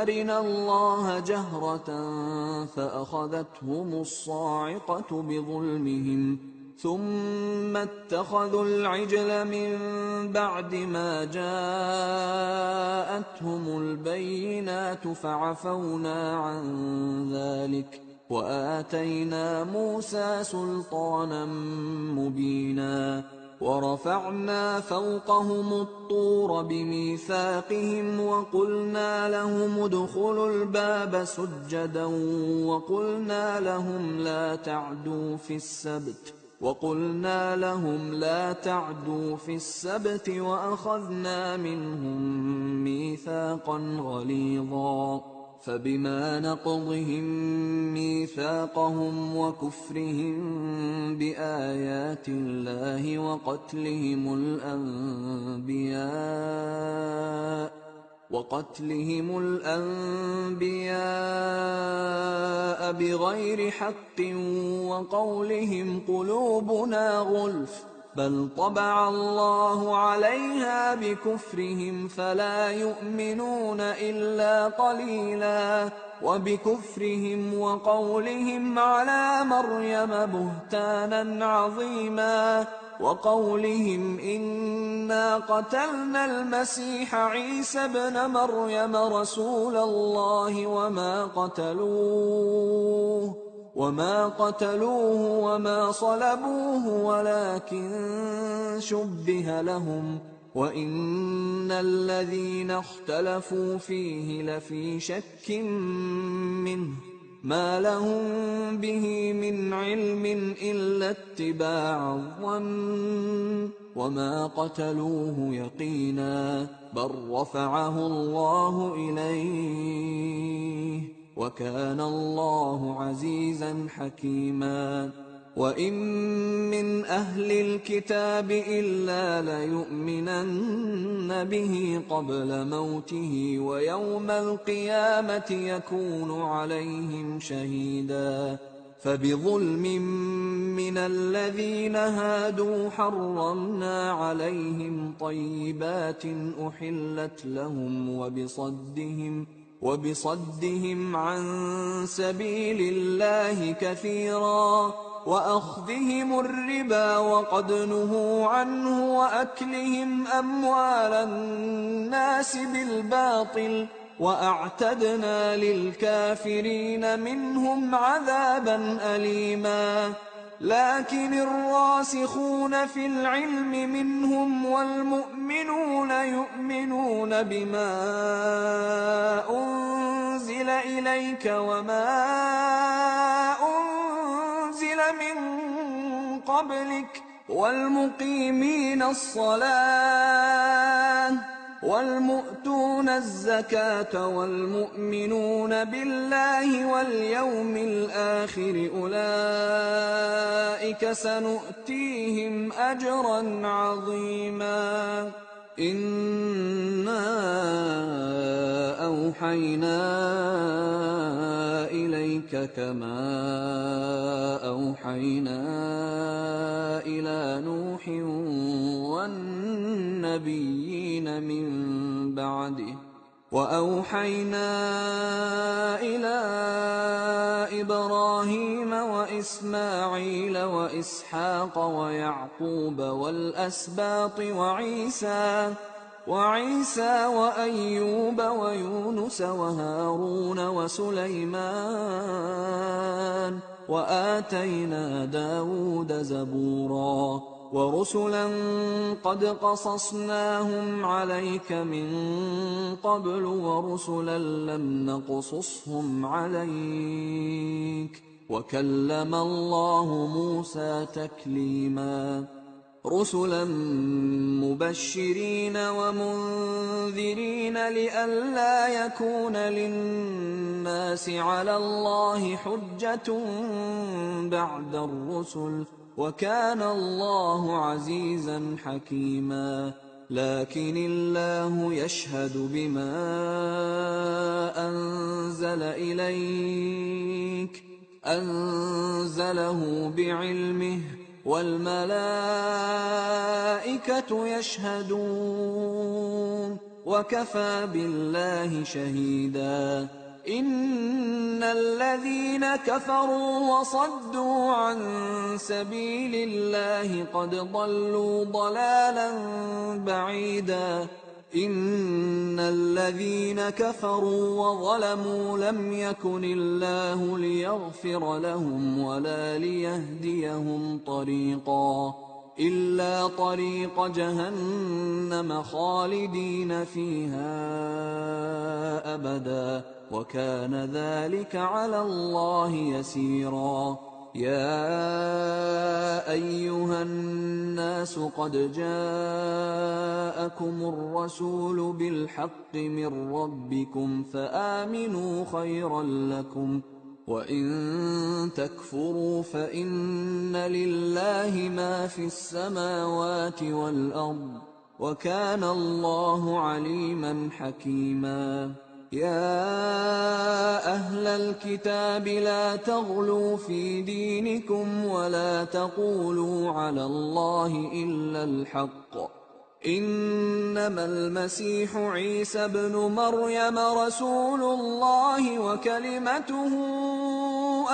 أرنا الله جهرة فأخذتهم الصاعقة بظلمهم ثم اتخذوا العجل من بعد ما جاءتهم البينات فعفونا عن ذلك وآتينا موسى سلطانا مبينا ورفعنا فوقهم الطور بميثاقهم وقلنا لهم ادخلوا الباب سجدا وقلنا لهم لا تعدوا في السبت وأخذنا منهم ميثاقا غليظا فبما نقضهم ميثاقهم وكفرهم بآيات الله وقتلهم الأنبياء بغير حق وقولهم قلوبنا غلف بل طبع الله عليها بكفرهم فلا يؤمنون إلا قليلا وبكفرهم وقولهم على مريم بهتانا عظيما وقولهم إنا قتلنا المسيح عيسى ابن مريم رسول الله وما قتلوه وما صلبوه ولكن شبه لهم وإن الذين اختلفوا فيه لفي شك منه ما لهم به من علم إلا اتباع الظن وما قتلوه يقينا بل رفعه الله إليه وكان الله عزيزا حكيما وإن من أهل الكتاب إلا ليؤمنن به قبل موته ويوم القيامة يكون عليهم شهيدا فبظلم من الذين هادوا حرمنا عليهم طيبات أحلت لهم وبصدهم عن سبيل الله كثيرا وأخذهم الربا وقد نهوا عنه وأكلهم أموال الناس بالباطل وأعتدنا للكافرين منهم عذابا أليما لكن الراسخون في العلم منهم والمؤمنون يؤمنون بما أنزل إليك وما أنزل من قبلك والمقيمين الصلاة والمؤتون الزكاة والمؤمنون بالله واليوم الآخر أولئك سنؤتيهم أجرا عظيما إنا أوحينا إليك كما أوحينا إلى نوح والنبيين من بعده وأوحينا إلى إبراهيم وإسماعيل وإسحاق ويعقوب والأسباط وعيسى وأيوب ويونس وهارون وسليمان وآتينا داود زبورا ورسلا قد قصصناهم عليك من قبل ورسلا لم نقصصهم عليك وكلم الله موسى تكليما رسلا مبشرين ومنذرين لئلا يكون للناس على الله حجة بعد الرسل وكان الله عزيزا حكيما لكن الله يشهد بما أنزل إليك أنزله بعلمه والملائكة يشهدون وكفى بالله شهيدا إن الذين كفروا وصدوا عن سبيل الله قد ضلوا ضلالا بعيدا إن الذين كفروا وظلموا لم يكن الله ليغفر لهم ولا ليهديهم طريقا إلا طريق جهنم خالدين فيها أبدا وكان ذلك على الله يسيرا يا أيها الناس قد جاءكم الرسول بالحق من ربكم فآمنوا خيرا لكم وإن تكفروا فإن لله ما في السماوات والأرض وكان الله عليما حكيما يا أهل الكتاب لا تغلوا في دينكم ولا تقولوا على الله إلا الحق إنما المسيح عيسى ابن مريم رسول الله وكلمته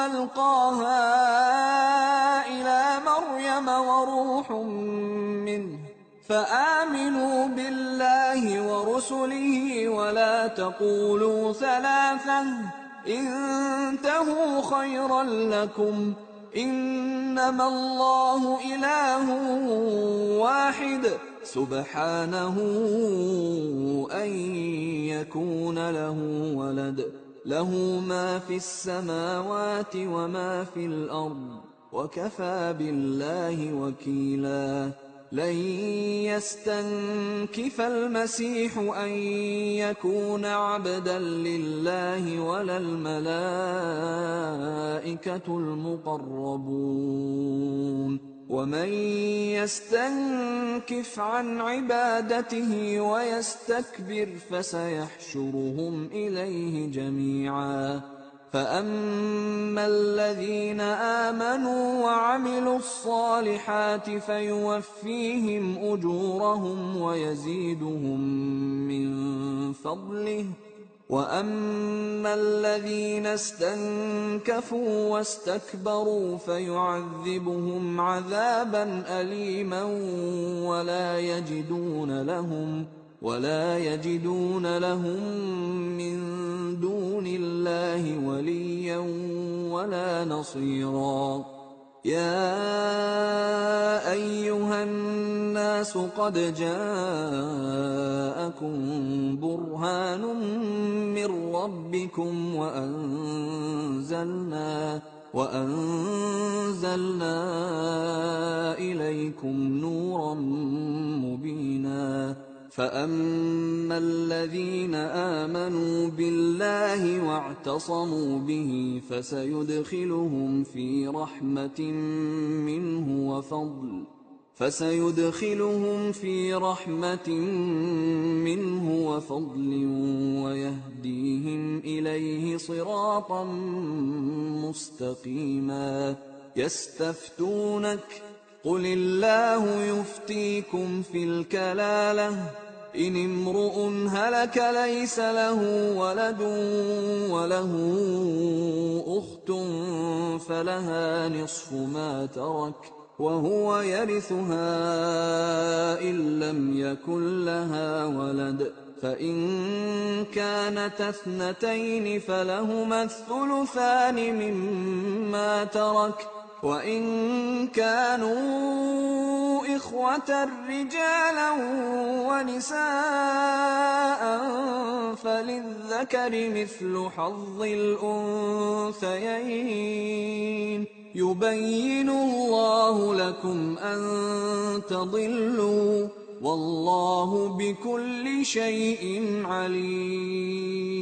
ألقاها إلى مريم وروح منه فآمنوا بالله ورسله ولا تقولوا ثلاثة انتهوا خيرا لكم إنما الله إله واحد سبحانه أن يكون له ولد له ما في السماوات وما في الأرض وكفى بالله وكيلا لن يستنكف المسيح أن يكون عبدا لله ولا الملائكة المقربون ومن يستنكف عن عبادته ويستكبر فسيحشرهم إليه جميعا فأما الذين آمنوا وعملوا الصالحات فيوفيهم أجورهم ويزيدهم من فضله وأما الذين استنكفوا واستكبروا فيعذبهم عذابا أليما ولا يجدون لهم من دون الله وليا ولا نصيرا يا أيها الناس قد جاءكم برهان من ربكم وأنزلنا إليكم نورا مبينا فأما الذين آمنوا بالله واعتصموا به فسيدخلهم في رحمة منه فسيدخلهم في رحمة منه وفضل ويهديهم إليه صراطا مستقيما. يستفتونك قل الله يفتيكم في الكلالة إن امرؤ هلك ليس له ولد وله أخت فلها نصف ما ترك وهو يرثها إن لم يكن لها ولد، فإن كانت اثنتين فلهما الثلثان مما ترك، وإن كانوا إخوة رجالا ونساء فللذكر مثل حظ الأنثيين. يبين الله لكم أن تضلوا والله بكل شيء عليم.